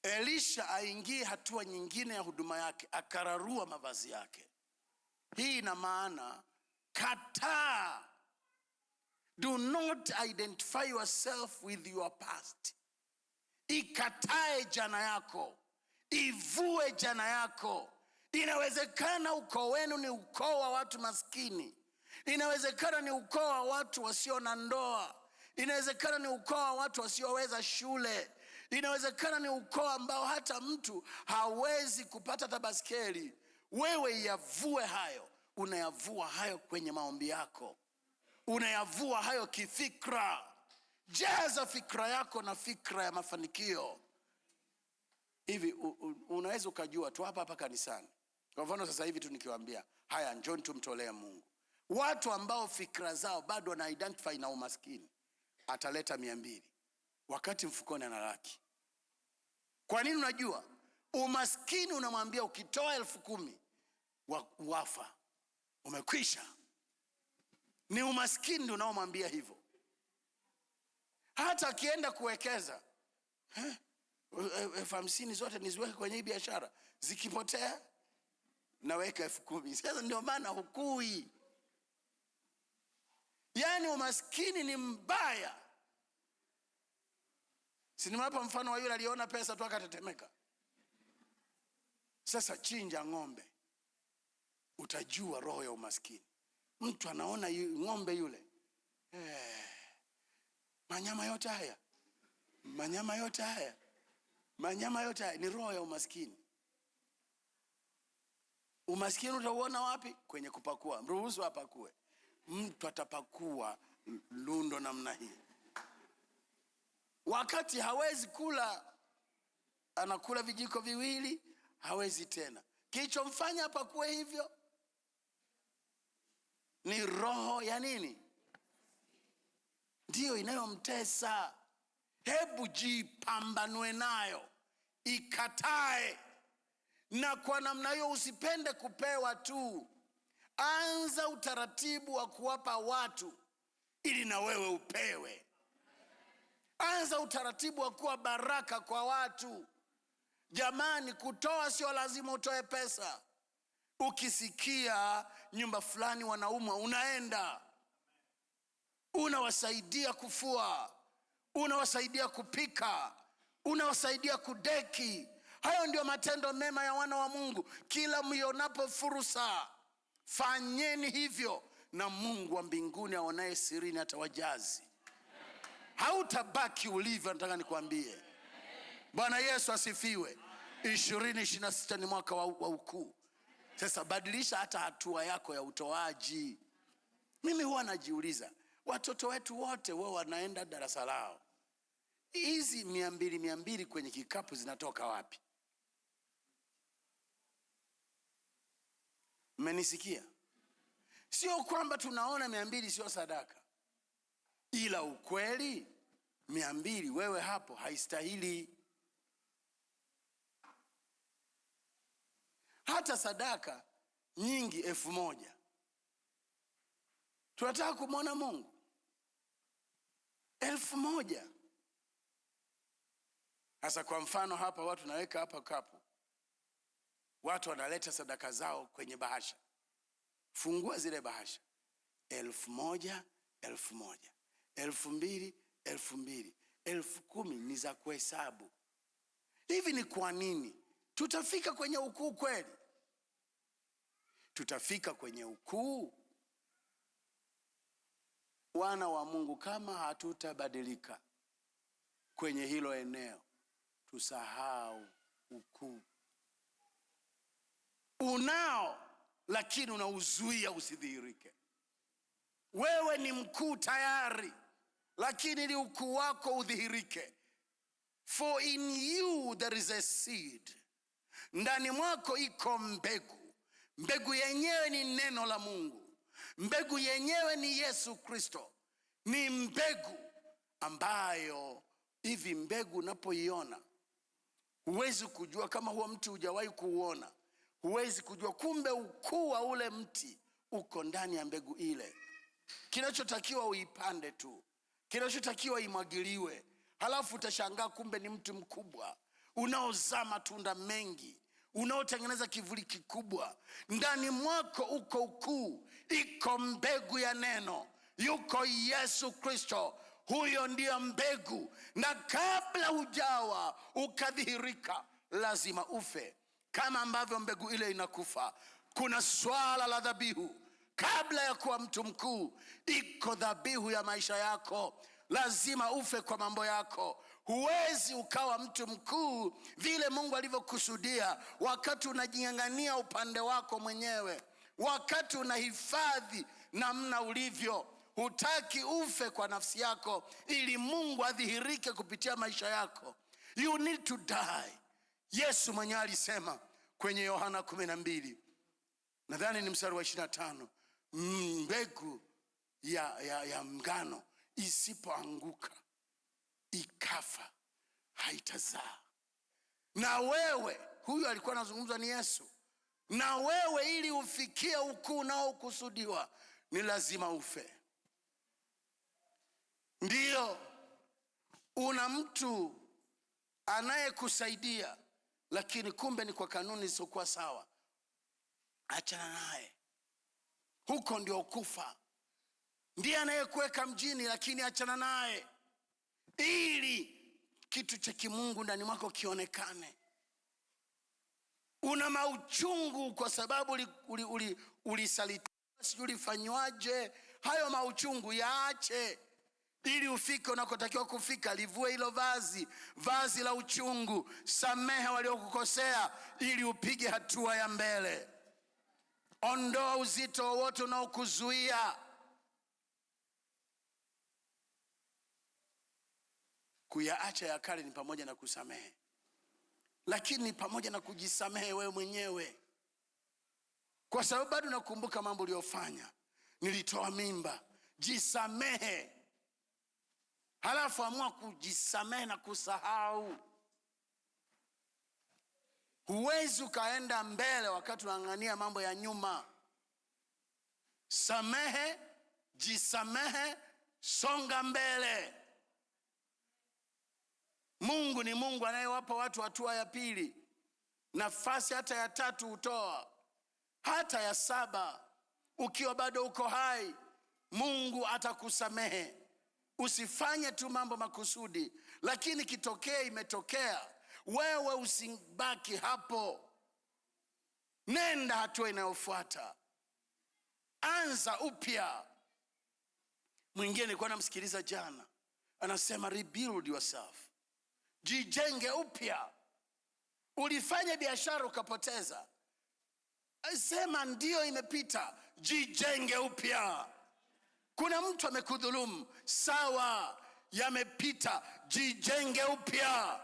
Speaker 1: Elisha aingie hatua nyingine ya huduma yake, akararua mavazi yake. Hii ina maana kataa. Do not identify yourself with your past. Ikatae jana yako. Ivue jana yako. Inawezekana ukoo wenu ni ukoo wa watu maskini. Inawezekana ni ukoo wa watu wasio na ndoa. Inawezekana ni ukoo wa watu wasioweza shule. Inawezekana ni ukoo ambao hata mtu hawezi kupata tabaskeli. Wewe yavue hayo. Unayavua hayo kwenye maombi yako. unayavua hayo kifikra. Jaza fikra yako na fikra ya mafanikio. Hivi unaweza ukajua tu hapa kanisani. Kwa mfano sasa hivi tu nikiwaambia, haya njoni tumtolee Mungu. Watu ambao fikra zao bado wana identify na umaskini, ataleta 200 wakati mfukoni ana laki. Kwa nini? Unajua umaskini unamwambia ukitoa 10,000 wafa, umekwisha. Ni umaskini ndio unaomwambia hivyo. Hata akienda kuwekeza, 50,000 zote niziweke kwenye hii biashara, zikipotea naweka 10,000. Sasa ndio maana hukui. Yaani umaskini ni mbaya. Sinimapa mfano wa yule aliona pesa tu akatetemeka. Sasa chinja ng'ombe, utajua roho ya umaskini. Mtu anaona ng'ombe yule, manyama yote haya ni roho ya umaskini. Umaskini utauona wapi? Kwenye kupakua. Mruhusu apakue. Mtu atapakua lundo namna hii, wakati hawezi kula, anakula vijiko viwili, hawezi tena. Kilichomfanya apakue hivyo ni roho ya nini? Ndiyo inayomtesa. Hebu jipambanue nayo, ikatae. Na kwa namna hiyo usipende kupewa tu. Anza utaratibu wa kuwapa watu ili na wewe upewe. Anza utaratibu wa kuwa baraka kwa watu. Jamani, kutoa sio lazima utoe pesa. Ukisikia nyumba fulani wanaumwa, unaenda unawasaidia kufua, unawasaidia kupika, unawasaidia kudeki. Hayo ndio matendo mema ya wana wa Mungu. Kila mionapo fursa, fanyeni hivyo, na Mungu wa mbinguni aonaye sirini atawajazi. Hautabaki ulivyo, nataka nikwambie. Bwana Yesu asifiwe. 2026 ni mwaka wa ukuu. Sasa badilisha hata hatua yako ya utoaji. Mimi huwa najiuliza, watoto wetu wote wao wanaenda darasa lao, hizi 200 kwenye kikapu zinatoka wapi? Mmenisikia? Sio kwamba tunaona 200 sio sadaka, ila ukweli 200 wewe hapo haistahili. Hata sadaka nyingi 1,000. Tunataka kumwona Mungu. 1,000. Sasa kwa mfano hapa watu naweka hapa kapu, watu wanaleta sadaka zao kwenye bahasha. Fungua zile bahasha. 1,000, 1,000, 2,000, 2,000, 10,000 ni za kuhesabu. Hivi ni kwa nini? Tutafika kwenye ukuu kweli? Tutafika kwenye ukuu, wana wa Mungu, kama hatutabadilika kwenye hilo eneo. Tusahau ukuu. Unao, lakini unauzuia usidhihirike. Wewe ni mkuu tayari, lakini ili ukuu wako udhihirike. For in you there is a seed. Ndani mwako iko mbegu. Mbegu yenyewe ni neno la Mungu. Mbegu yenyewe ni Yesu Kristo. Ni mbegu ambayo hivi mbegu unapoiona huwezi kujua, kama huo mti hujawahi kuuona, huwezi kujua kumbe ukuu wa ule mti uko ndani ya mbegu ile. Kinachotakiwa uipande tu, kinachotakiwa imwagiliwe, halafu utashangaa kumbe ni mti mkubwa unaozaa matunda mengi, unaotengeneza kivuli kikubwa. Ndani mwako uko ukuu, iko mbegu ya neno, yuko Yesu Kristo. Huyo ndiyo mbegu, na kabla hujawa ukadhihirika lazima ufe. Kama ambavyo mbegu ile inakufa, kuna swala la dhabihu. Kabla ya kuwa mtu mkuu, iko dhabihu ya maisha yako. Lazima ufe kwa mambo yako. Huwezi ukawa mtu mkuu vile Mungu alivyokusudia wakati unajing'ang'ania upande wako mwenyewe, wakati unahifadhi namna ulivyo, hutaki ufe kwa nafsi yako ili Mungu adhihirike kupitia maisha yako. You need to die. Yesu mwenyewe alisema kwenye Yohana 12, nadhani ni mstari wa 25, mbegu ya ngano isipoanguka ikafa haitazaa. Na wewe, huyu alikuwa anazungumza ni Yesu, na wewe ili ufikie ukuu unaokusudiwa ni lazima ufe. Ndiyo, una mtu anayekusaidia, lakini kumbe ni kwa kanuni zisizokuwa sawa. Achana naye, huko ndio kufa. Ndiye anayekuweka mjini, lakini achana naye ili kitu cha kimungu ndani mwako kionekane. Una mauchungu kwa sababu ulisalitiwa, sijui ulifanywaje. Hayo mauchungu yaache ili ufike unakotakiwa kufika. Livue hilo vazi la uchungu. Samehe waliokukosea ili upige hatua ya mbele. Ondoa uzito wowote unaokuzuia. Kuyaacha ya kale ni pamoja na kusamehe, lakini pamoja na kujisamehe wewe mwenyewe, kwa sababu bado nakumbuka mambo uliyofanya. Nilitoa mimba. Jisamehe, halafu amua kujisamehe na kusahau. Huwezi ukaenda mbele wakati unaangania mambo ya nyuma. Samehe, jisamehe, songa mbele. Mungu ni Mungu anayewapa watu hatua ya pili, nafasi hata ya 3 utoa, hata ya 7. Ukiwa bado uko hai, Mungu atakusamehe. Usifanye tu mambo makusudi, lakini kitokea imetokea. Wewe usibaki hapo, nenda hatua inayofuata, anza upya. Mwingine nilikuwa namsikiliza jana, anasema rebuild yourself. Jijenge upya. Ulifanya biashara ukapoteza, sema ndio imepita, jijenge upya. Kuna mtu amekudhulumu, sawa, yamepita, jijenge upya.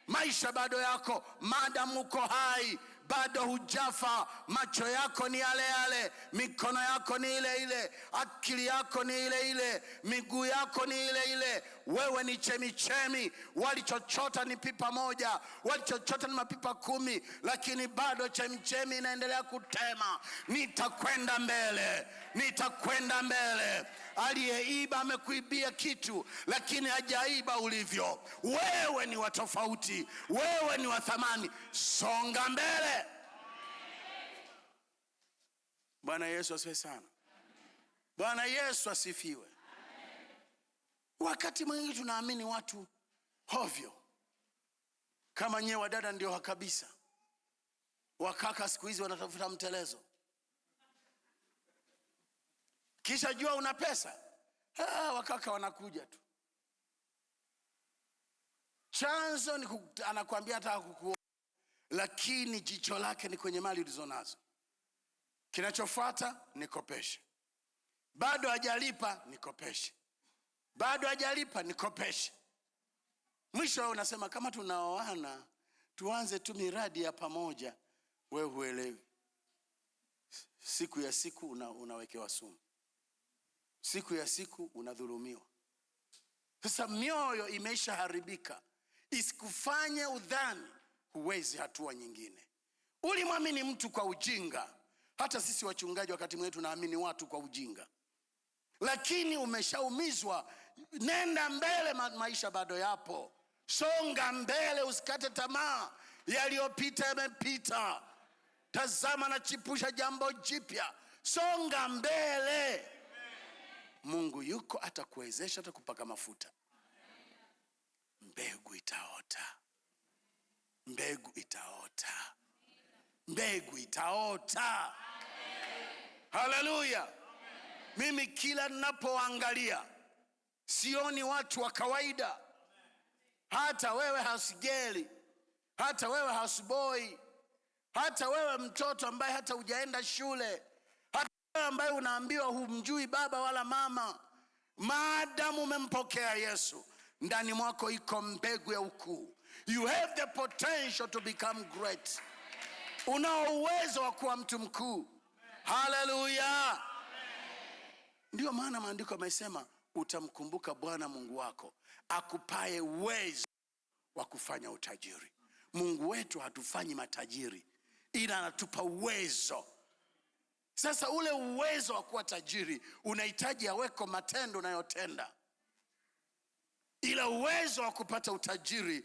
Speaker 1: Maisha bado yako, maadamu uko hai, bado hujafa. Macho yako ni yale yale, mikono yako ni ile ile, akili yako ni ile ile, miguu yako ni ile ile. Wewe ni chemichemi. Walichochota ni pipa moja, walichochota ni mapipa 10, lakini bado chemichemi inaendelea kutema. Nitakwenda mbele, nitakwenda mbele. Aliyeiba amekuibia kitu, lakini hajaiba ulivyo. Wewe ni wa tofauti, wewe ni wa thamani. Songa mbele. Bwana Yesu asifiwe sana. Bwana Yesu asifiwe. Wakati mwingi tunaamini watu hovyo, kama nyewe wadada ndio kabisa. Wakaka siku hizi wanatafuta mtelezo, kisha jua una pesa, wakaka wanakuja tu. Chanzo ni anakuambia hata kukuoa, lakini jicho lake ni kwenye mali ulizonazo. Kinachofuata nikopeshe, bado hajalipa nikopeshe, bado hajalipa nikopeshe. Mwisho wewe unasema kama tunaoana tuanze tu miradi ya pamoja. Wewe huelewi, siku ya siku unawekewa sumu, siku ya siku unadhulumiwa. Sasa mioyo imeshaharibika, isikufanye udhani huwezi hatua nyingine. Ulimwamini mtu kwa ujinga. Hata sisi wachungaji wakati mwingine tunaamini watu kwa ujinga, lakini umeshaumizwa. Nenda mbele, maisha bado yapo. Songa mbele, usikate tamaa. Yaliyopita yamepita. Tazama na chipusha jambo jipya. Songa mbele. Mungu yuko, atakuwezesha, atakupaka mafuta. Mbegu itaota, mbegu itaota, mbegu itaota. Haleluya. Mimi kila ninapoangalia sioni watu wa kawaida. Hata wewe hasigeli, hata wewe hasiboi, hata wewe mtoto ambaye hata hujaenda shule, hata wewe ambaye unaambiwa humjui baba wala mama, Maadamu umempokea Yesu, ndani mwako iko mbegu ya ukuu. You have the potential to become great. Una uwezo wa kuwa mtu mkuu. Haleluya. Ndio maana maandiko yamesema utamkumbuka Bwana Mungu wako akupaye uwezo wa kufanya utajiri. Mungu wetu hatufanyi matajiri, ila anatupa uwezo. Sasa ule uwezo wa kuwa tajiri unahitaji aweko matendo unayotenda. Ila uwezo wa kupata utajiri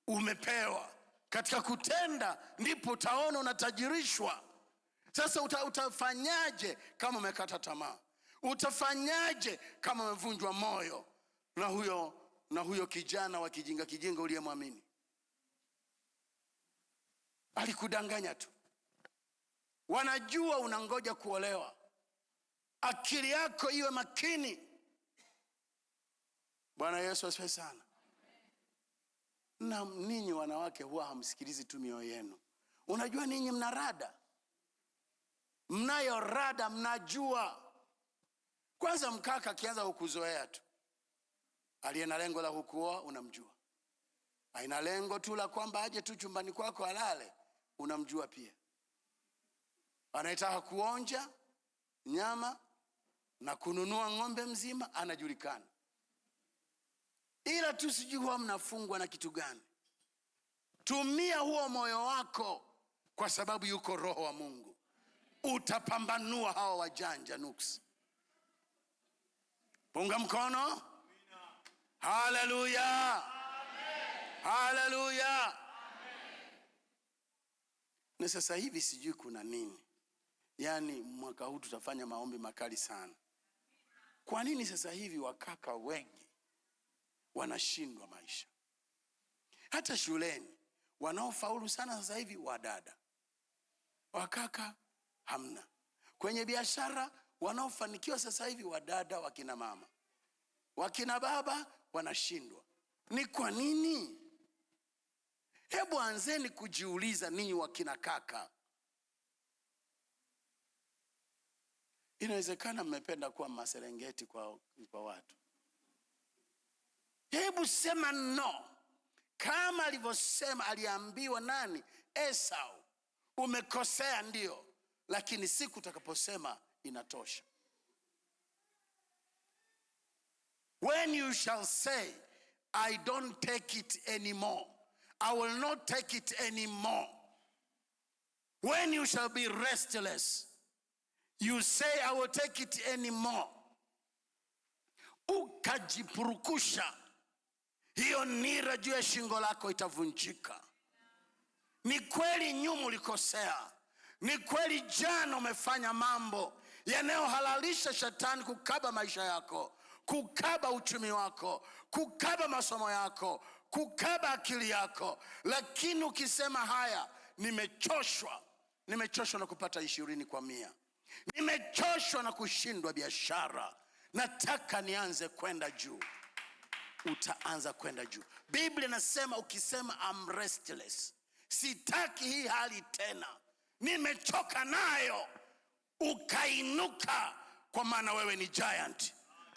Speaker 1: umepewa. Katika kutenda ndipo utaona unatajirishwa. Sasa utafanyaje kama umekata tamaa? Utafanyaje kama umevunjwa moyo na huyo kijana wa kijinga uliyemwamini? Alikudanganya tu. Wanajua unangoja kuolewa. Akili yako iwe makini. Bwana Yesu asifiwe sana. Na ninyi wanawake huwa hamsikilizi tu mioyo yenu. Unajua ninyi mna rada. Mnayo rada, mnajua. Kwanza mkaka akianza kukuzoea tu, aliye na lengo la kukuoa unamjua. Haina lengo tu la kwamba aje tu chumbani kwako alale, unamjua pia. Anataka kuonja nyama na kununua ng'ombe mzima, anajulikana. Ila tu sijui huwa mnafungwa na kitu gani. Tumia huo moyo wako, kwa sababu yuko Roho wa Mungu. Utapambanua hawa wajanja nuksi. Punga mkono. Haleluya. Haleluya. Na sasa hivi sijui kuna nini. Yaani mwaka huu tutafanya maombi makali sana. Kwa nini sasa hivi wakaka wengi wanashindwa maisha? Hata shuleni wanaofaulu sana sasa hivi wadada. Wakaka hamna. Kwenye biashara wanaofanikiwa sasa hivi wadada, wakina mama. Wakina baba wanashindwa. Ni kwa nini? Hebu anzeni kujiuliza ninyi wakina kaka. Inawezekana mmependa kuwa Maserengeti kwa watu. Hebu sema no. Kama alivyosema, aliambiwa nani? Esau. Umekosea ndio, lakini siku utakaposema inatosha. When you shall say, I don't take it anymore, I will not take it anymore. When you shall be restless, you say, I will take it anymore. Ukajipurukusha, hiyo nira juu ya shingo lako itavunjika. Ni kweli nyuma ulikosea. Ni kweli jana umefanya mambo yanayohalalisha shetani kukaba maisha yako, kukaba uchumi wako, kukaba masomo yako, kukaba akili yako. Lakini ukisema haya, nimechoshwa na kupata 20 kwa 100. Nimechoshwa na kushindwa biashara. Nataka nianze kwenda juu. Utaanza kwenda juu. Biblia inasema ukisema I'm restless, sitaki hii hali tena, nimechoka nayo, ukainuka, kwa maana wewe ni giant.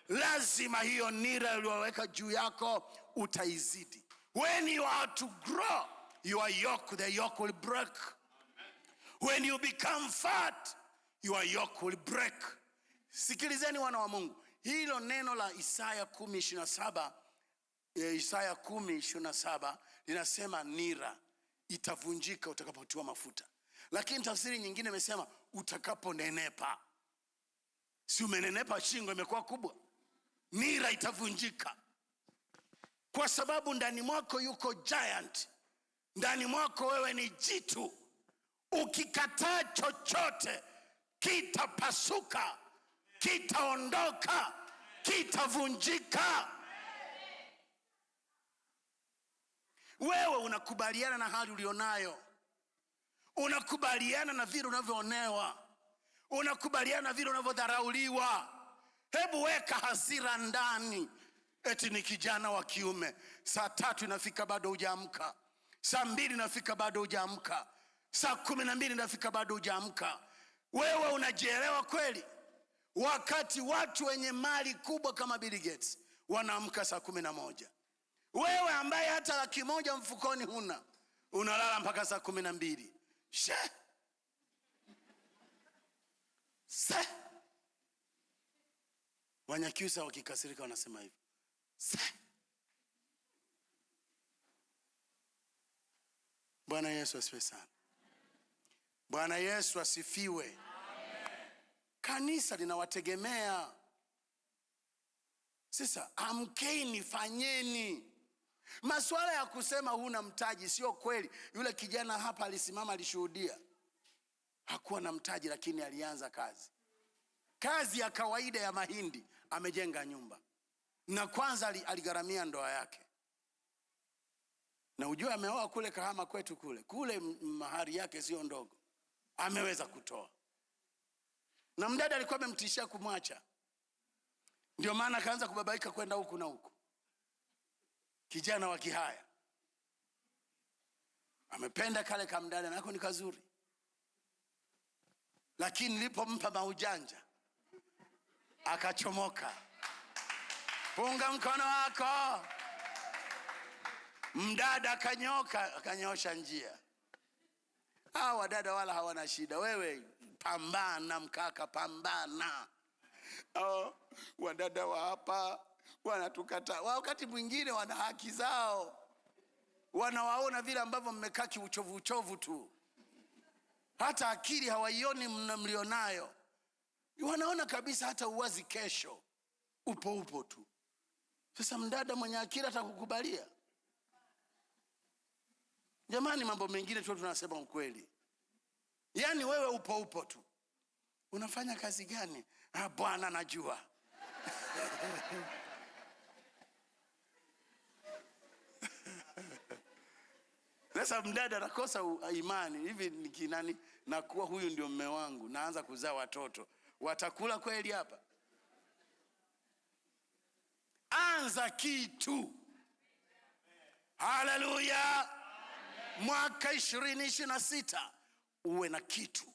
Speaker 1: Lazima hiyo nira uliyoweka juu yako utaizidi. When you are to grow, your yoke, the yoke will break. When you become fat, your yoke will break. Sikilizeni wana wa Mungu. Hilo neno la Isaya 10:27, Isaya 10:27 linasema nira itavunjika utakapotiwa mafuta. Lakini tafsiri nyingine imesema utakaponenepa. Si umenenepa, shingo imekuwa kubwa, nira itavunjika. Kwa sababu ndani mwako yuko giant. Ndani mwako wewe ni jitu. Ukikataa chochote kitapasuka, kitaondoka, kitavunjika. Wewe unakubaliana na hali ulionayo. Unakubaliana na vile unavyoonewa. Unakubaliana na vile unavyodharauliwa. Hebu weka hasira ndani. Eti ni kijana wa kiume, saa 3 inafika bado hujaamka. Saa 2 inafika bado hujaamka. Saa 12 inafika bado hujaamka. Wewe unajielewa kweli? wakati watu wenye mali kubwa kama Bill Gates wanaamka saa 11. Wewe ambaye hata $100 mfukoni huna, unalala mpaka saa 12. Wanyakyusa wakikasirika wanasema hivyo. Bwana Yesu asifiwe sana. Bwana Yesu asifiwe. Kanisa linawategemea. Sasa amkeni, fanyeni. Masuala ya kusema huna mtaji sio kweli. Yule kijana hapa alisimama, alishuhudia. Hakuwa na mtaji lakini alianza kazi ya kawaida ya mahindi, amejenga nyumba. Na kwanza aligharamia ndoa yake. Na ujue ameoa kule Kahama kwetu kule mahari yake sio ndogo. Ameweza kutoa. Na mdada alikuwa amemtishia kumwacha. Ndio maana akaanza kubabaika kwenda huku na huku. Kijana wa Kihaya. Amependa kale kamdada, nako ni kazuri. Lakini nilipompa maujanja akachomoka. Punga mkono wako. Mdada akanyosha njia. Hawa dada wala hawana shida. Wewe pambana mkaka, pambana. Wadada wa hapa wanatukata. Wakati mwingine wana haki zao. Wanawaona vile ambavyo mmekaa kiuchovu tu. Hata akili hawaioni mlionayo. Wanaona kabisa hata uwazi kesho upo tu. Sasa mdada mwenye akili atakukubalia? Jamani, mambo mengine tu tunasema ukweli. Yaani wewe upo tu. Unafanya kazi gani? Bwana najua. Sasa mdada anakosa imani. Hivi nikinani na kuwa huyu ndio mume wangu, naanza kuzaa watoto, watakula kweli hapa? Anza kitu. Haleluya. Mwaka 2026 uwe na kitu.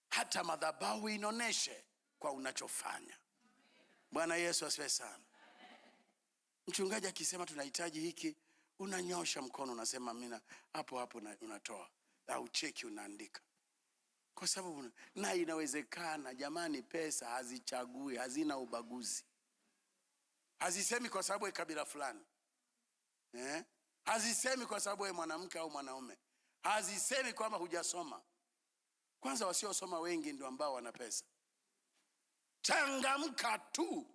Speaker 1: Hata madhabahu inoneshe kwa unachofanya. Bwana Yesu asifiwe sana. Mchungaji akisema tunahitaji hiki, unanyosha mkono unasema amina, hapo unatoa. Au cheki unaandika. Kwa sababu na inawezekana. Jamani, pesa hazichagui, hazina ubaguzi. Hazisemi kwa sababu ya kabila fulani. Hazisemi kwa sababu ya mwanamke au mwanaume. Hazisemi kwamba hujasoma. Kwanza wasiosoma wengi ndio ambao wana pesa. Changamka tu.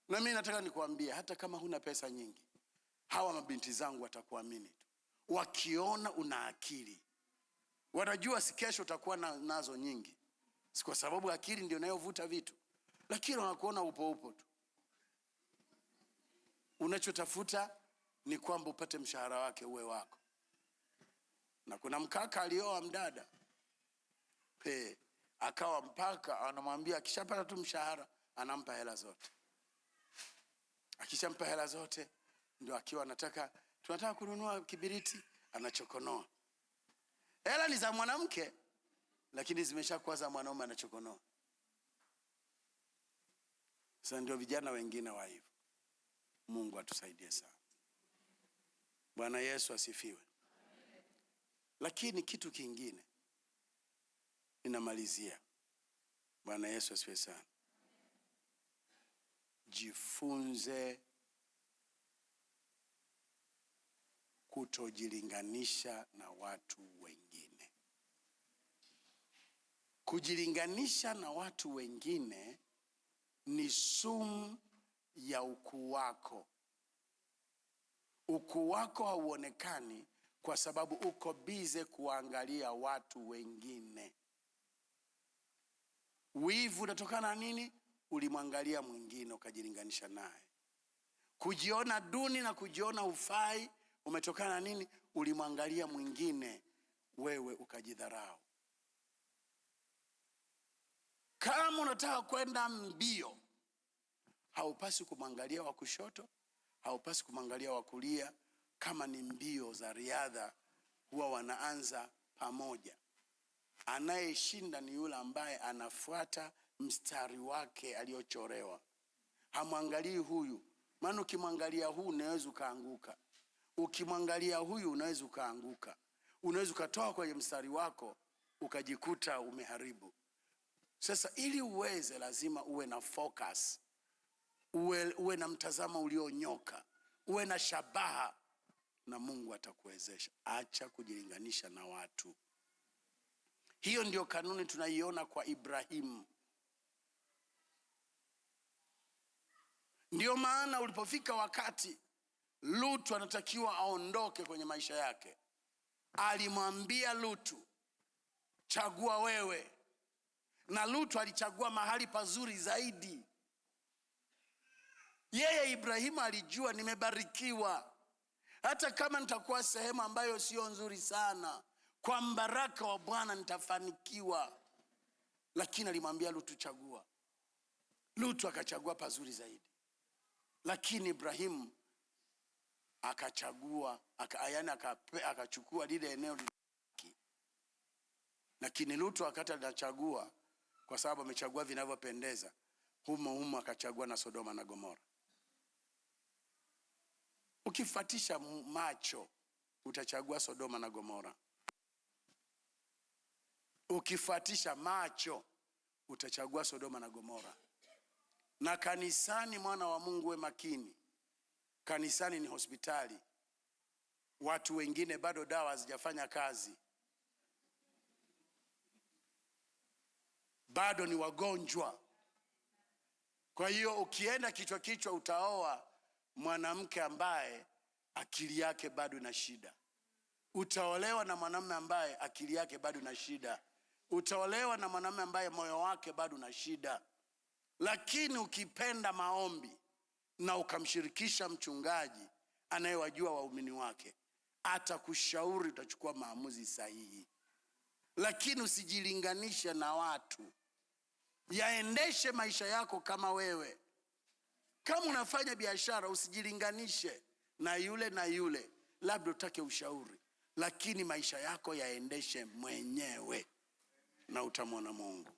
Speaker 1: Na mimi nataka nikuambie, hata kama huna pesa nyingi, hawa mabinti zangu watakuamini tu. Wakiona una akili. Wanajua si kesho utakuwa nazo nyingi. Si kwa sababu akili ndio inayovuta vitu. Lakini wanakuona upo tu. Unachotafuta ni kwamba upate mshahara wake uwe wako. Na kuna mkaka alioa mdada. Akawa mpaka anamwambia akishapata tu mshahara anampa hela zote. Akishampa hela zote ndio akiwa tunataka kununua kibiriti, anachokonoa. Hela ni za mwanamke lakini zimeshakuwa za mwanaume, anachokonoa. Sasa ndio vijana wengine wa hivyo. Mungu atusaidie sana. Bwana Yesu asifiwe. Lakini kitu kingine ninamalizia. Bwana Yesu asifiwe sana. Jifunze kutojilinganisha na watu wengine. Kujilinganisha na watu wengine ni sumu ya ukuu wako. Ukuu wako hauonekani kwa sababu uko bize kuangalia watu wengine. Wivu unatokana na nini? Ulimwangalia mwingine ukajilinganisha naye. Kujiona duni na kujiona ufai umetokana na nini? Ulimwangalia mwingine, wewe ukajidharau. Kama unataka kwenda mbio, haupasi kumwangalia wa kushoto, haupasi kumwangalia wa kulia. Kama ni mbio za riadha, huwa wanaanza pamoja. Anayeshinda ni yule ambaye anafuata mstari wake aliochorewa. Hamwangalii huyu, maana ukimwangalia huyu unaweza ukaanguka. Ukimwangalia huyu unaweza ukaanguka. Unaweza ukatoa kwenye mstari wako ukajikuta umeharibu. Sasa ili uweze, lazima uwe na focus. Uwe na mtazamo ulionyoka. Uwe na shabaha na Mungu atakuwezesha. Acha kujilinganisha na watu. Hiyo ndio kanuni tunaiona kwa Ibrahimu. Ndio maana ulipofika wakati Lutu anatakiwa aondoke kwenye maisha yake, alimwambia Lutu, chagua wewe. Na Lutu alichagua mahali pazuri zaidi. Yeye Ibrahimu alijua, nimebarikiwa. Hata kama nitakuwa sehemu ambayo sio nzuri sana, kwa mbaraka wa Bwana nitafanikiwa. Lakini alimwambia Lutu, chagua. Lutu akachagua pazuri zaidi. Lakini Ibrahimu akachagua, akachukua lile eneo. Lakini Lutu wakati anachagua, kwa sababu amechagua vinavyopendeza, humo akachagua na Sodoma na Gomora. Ukifuatisha macho utachagua Sodoma na Gomora. Ukifuatisha macho utachagua Sodoma na Gomora. Na kanisani, mwana wa Mungu, we makini. Kanisani ni hospitali. Watu wengine bado dawa hazijafanya kazi, bado ni wagonjwa. Kwa hiyo ukienda kichwa utaoa mwanamke ambaye akili yake bado ina shida. Utaolewa na mwanamume ambaye akili yake bado ina shida. Utaolewa na mwanamume ambaye moyo wake bado una shida. Lakini ukipenda maombi na ukamshirikisha mchungaji anayewajua waumini wake, atakushauri, utachukua maamuzi sahihi. Lakini usijilinganishe na watu. Yaendeshe maisha yako kama wewe. Kama unafanya biashara, usijilinganishe na yule. Labda utake ushauri, lakini maisha yako yaendeshe mwenyewe na utamwona Mungu.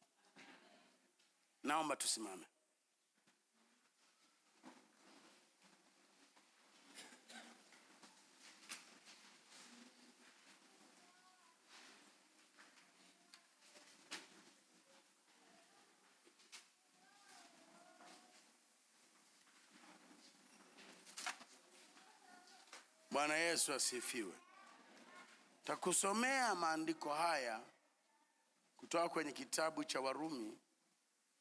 Speaker 1: Naomba tusimame. Bwana Yesu asifiwe. Takusomea maandiko haya kutoka kwenye kitabu cha Warumi,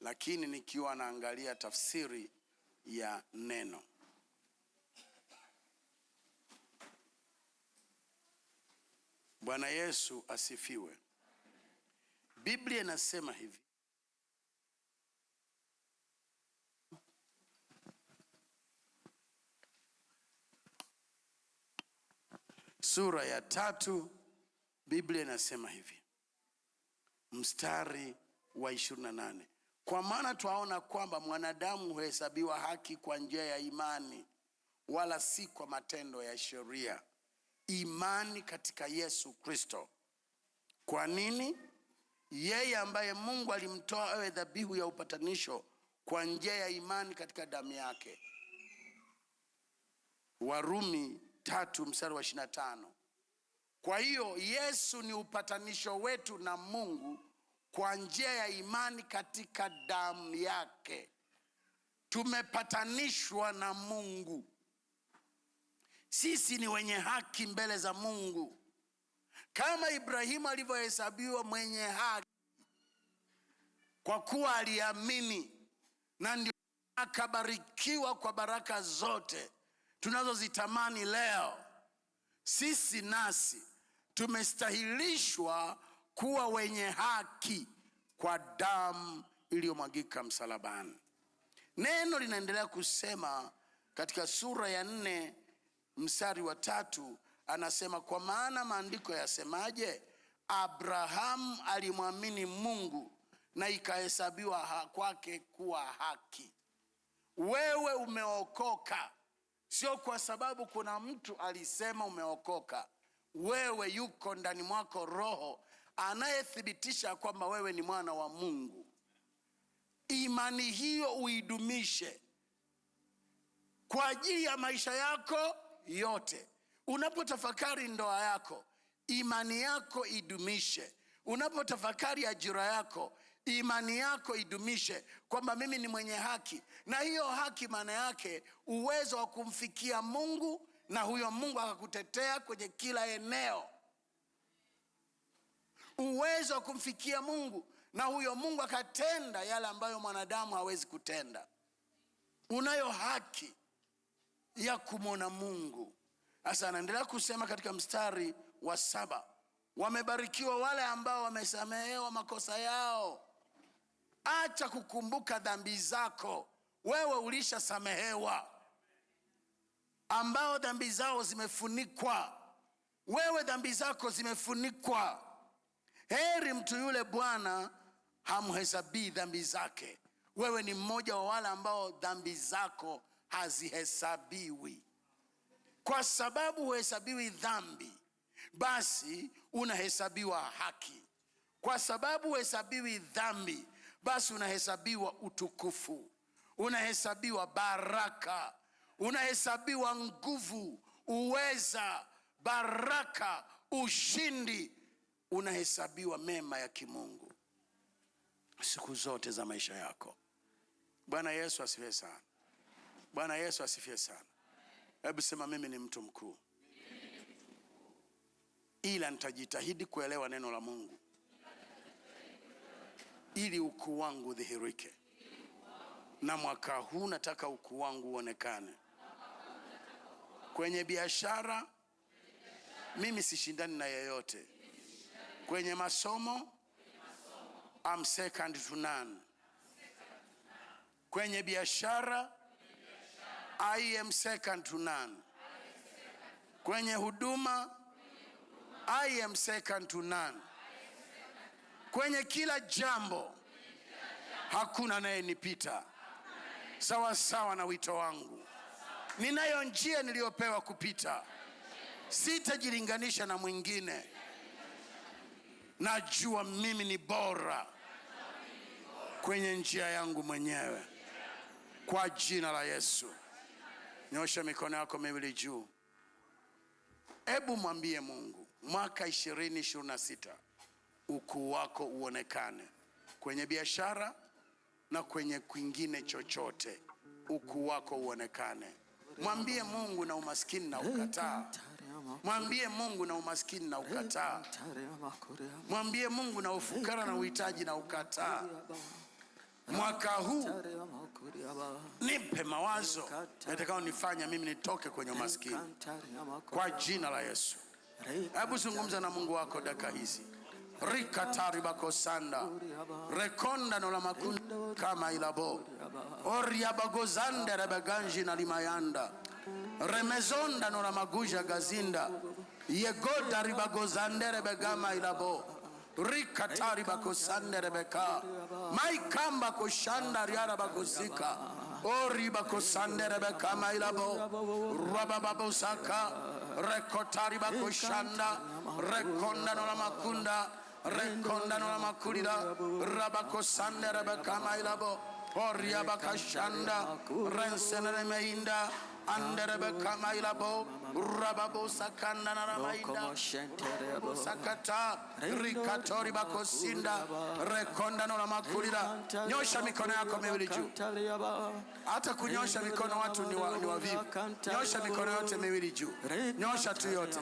Speaker 1: lakini nikiwa naangalia tafsiri ya neno. Bwana Yesu asifiwe. Biblia inasema hivi. Sura ya 3, Biblia inasema hivi. Mstari wa 28. Kwa maana twaona kwamba mwanadamu huhesabiwa haki kwa njia ya imani, wala si kwa matendo ya sheria. Imani katika Yesu Kristo. Kwa nini? Yeye ambaye Mungu alimtoa awe dhabihu ya upatanisho kwa njia ya imani katika damu yake. Warumi 3 mstari wa 25. Kwa hiyo Yesu ni upatanisho wetu na Mungu kwa njia ya imani katika damu yake. Tumepatanishwa na Mungu. Sisi ni wenye haki mbele za Mungu. Kama Ibrahimu alivyohesabiwa mwenye haki kwa kuwa aliamini, na ndio akabarikiwa kwa baraka zote tunazozitamani leo. Sisi nasi tumestahilishwa kuwa wenye haki kwa damu iliyomwagika msalabani. Neno linaendelea kusema katika sura ya 4 mstari wa 3, anasema kwa maana maandiko yasemaje? Abrahamu alimwamini Mungu na ikahesabiwa kwake kuwa haki. Wewe umeokoka sio kwa sababu kuna mtu alisema umeokoka. Wewe yuko ndani mwako Roho anayethibitisha kwamba wewe ni mwana wa Mungu. Imani hiyo uidumishe kwa ajili ya maisha yako yote. Unapotafakari ndoa yako, imani yako idumishe. Unapotafakari ajira yako, imani yako idumishe kwamba mimi ni mwenye haki. Na hiyo haki maana yake uwezo wa kumfikia Mungu, na huyo Mungu akakutetea kwenye kila eneo. Uwezo wa kumfikia Mungu, na huyo Mungu akatenda yale ambayo mwanadamu hawezi kutenda. Unayo haki ya kumwona Mungu. Sasa anaendelea kusema katika mstari wa 7, wamebarikiwa wale ambao wamesamehewa makosa yao. Acha kukumbuka dhambi zako. Wewe ulishasamehewa. Ambao dhambi zao zimefunikwa, wewe dhambi zako zimefunikwa. Heri mtu yule Bwana hamhesabii dhambi zake. Wewe ni mmoja wa wale ambao dhambi zako hazihesabiwi. Kwa sababu huhesabiwi dhambi, basi unahesabiwa haki. Kwa sababu huhesabiwi dhambi, basi unahesabiwa utukufu, unahesabiwa baraka, unahesabiwa nguvu, uweza, baraka, ushindi, unahesabiwa mema ya kimungu siku zote za maisha yako. Bwana Yesu asifiwe sana. Bwana Yesu asifiwe sana. Hebu sema, mimi ni mtu mkuu, ila nitajitahidi kuelewa neno la Mungu ili ukuu wangu udhihirike. Na mwaka huu nataka ukuu wangu uonekane. Kwenye biashara mimi sishindani na yeyote. Kwenye masomo I'm second to none. Kwenye biashara I am second to none. Kwenye huduma I am second to none. Kwenye kila jambo hakuna anayenipita. Sawa sawa na wito wangu. Ninayo njia niliyopewa kupita. Sitajilinganisha na mwingine. Najua mimi ni bora kwenye njia yangu mwenyewe. Kwa jina la Yesu. Nyosha mikono yako miwili juu. Hebu mwambie Mungu, mwaka 2026 ukuu wako uonekane. Kwenye biashara na kwenye kwingine chochote, ukuu wako uonekane. Mwambie Mungu na umaskini na ukataa. Mwambie Mungu na umaskini na ukataa. Mwambie Mungu na ufukara na uhitaji na ukataa. Mwaka huu nipe mawazo yatakao nifanya mimi nitoke kwenye umaskini. Kwa jina la Yesu. Hebu zungumza na Mungu wako dakika hizi. Rikatari bakosanda rekonda no la makunda kama ilabo oria bagozanda rebaganji na limayanda remezonda no la maguja gazinda yegoda ribagozanda rebegama ilabo rikatari bakosanda rebeka maikamba koshanda riara bagozika ori bakosanda rebeka mailabo rabababosaka rekotari bakoshanda rekonda no la makunda rekonda no la makurida rabakosanda rebeka mailabo oria bakashanda rensene meinda anderebe kama ilabo rababo sakanda na ramainda sakata rikatori bakosinda rekonda no la makurida. Nyosha mikono yako miwili juu. Hata kunyosha mikono watu ni wavivu. Nyosha mikono yote miwili juu. Nyosha tu yote.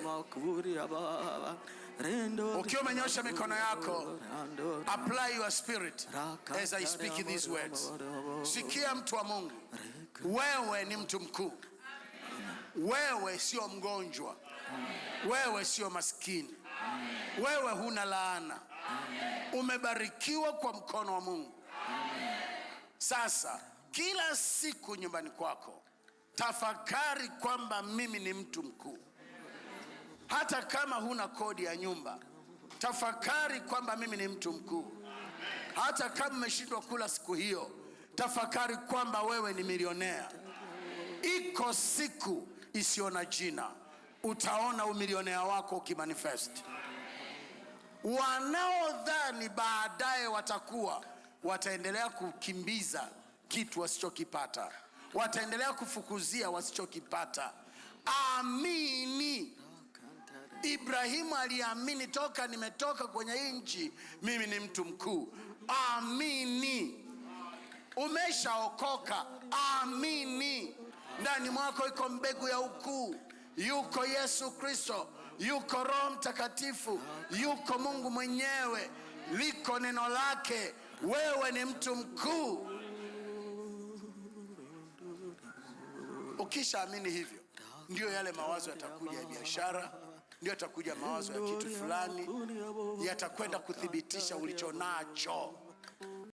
Speaker 1: Ukiwa umenyosha mikono yako, apply your spirit as I speak these words. Sikia mtu wa Mungu, wewe ni mtu mkuu. Wewe sio mgonjwa. Wewe sio maskini. Wewe huna laana. Umebarikiwa kwa mkono wa Mungu. Sasa kila siku nyumbani kwako tafakari kwamba mimi ni mtu mkuu. Hata kama huna kodi ya nyumba, tafakari kwamba mimi ni mtu mkuu. Hata kama umeshindwa kula siku hiyo, tafakari kwamba wewe ni milionea. Iko siku isiyo na jina utaona umilionea wako ukimanifest. Wanaodhani baadaye wataendelea kukimbiza kitu wasichokipata, wataendelea kufukuzia wasichokipata. Amini. Ibrahimu aliamini, toka nimetoka kwenye hii nchi mimi ni mtu mkuu. Amini. Umeshaokoka. Amini. Ndani mwako iko mbegu ya ukuu. Yuko Yesu Kristo, yuko Roho Mtakatifu, yuko Mungu mwenyewe, liko neno lake. Wewe ni mtu mkuu. Ukishaamini hivyo, ndio yale mawazo yatakuja ya biashara, ndio yatakuja mawazo ya kitu fulani, yatakwenda kuthibitisha ulichonacho.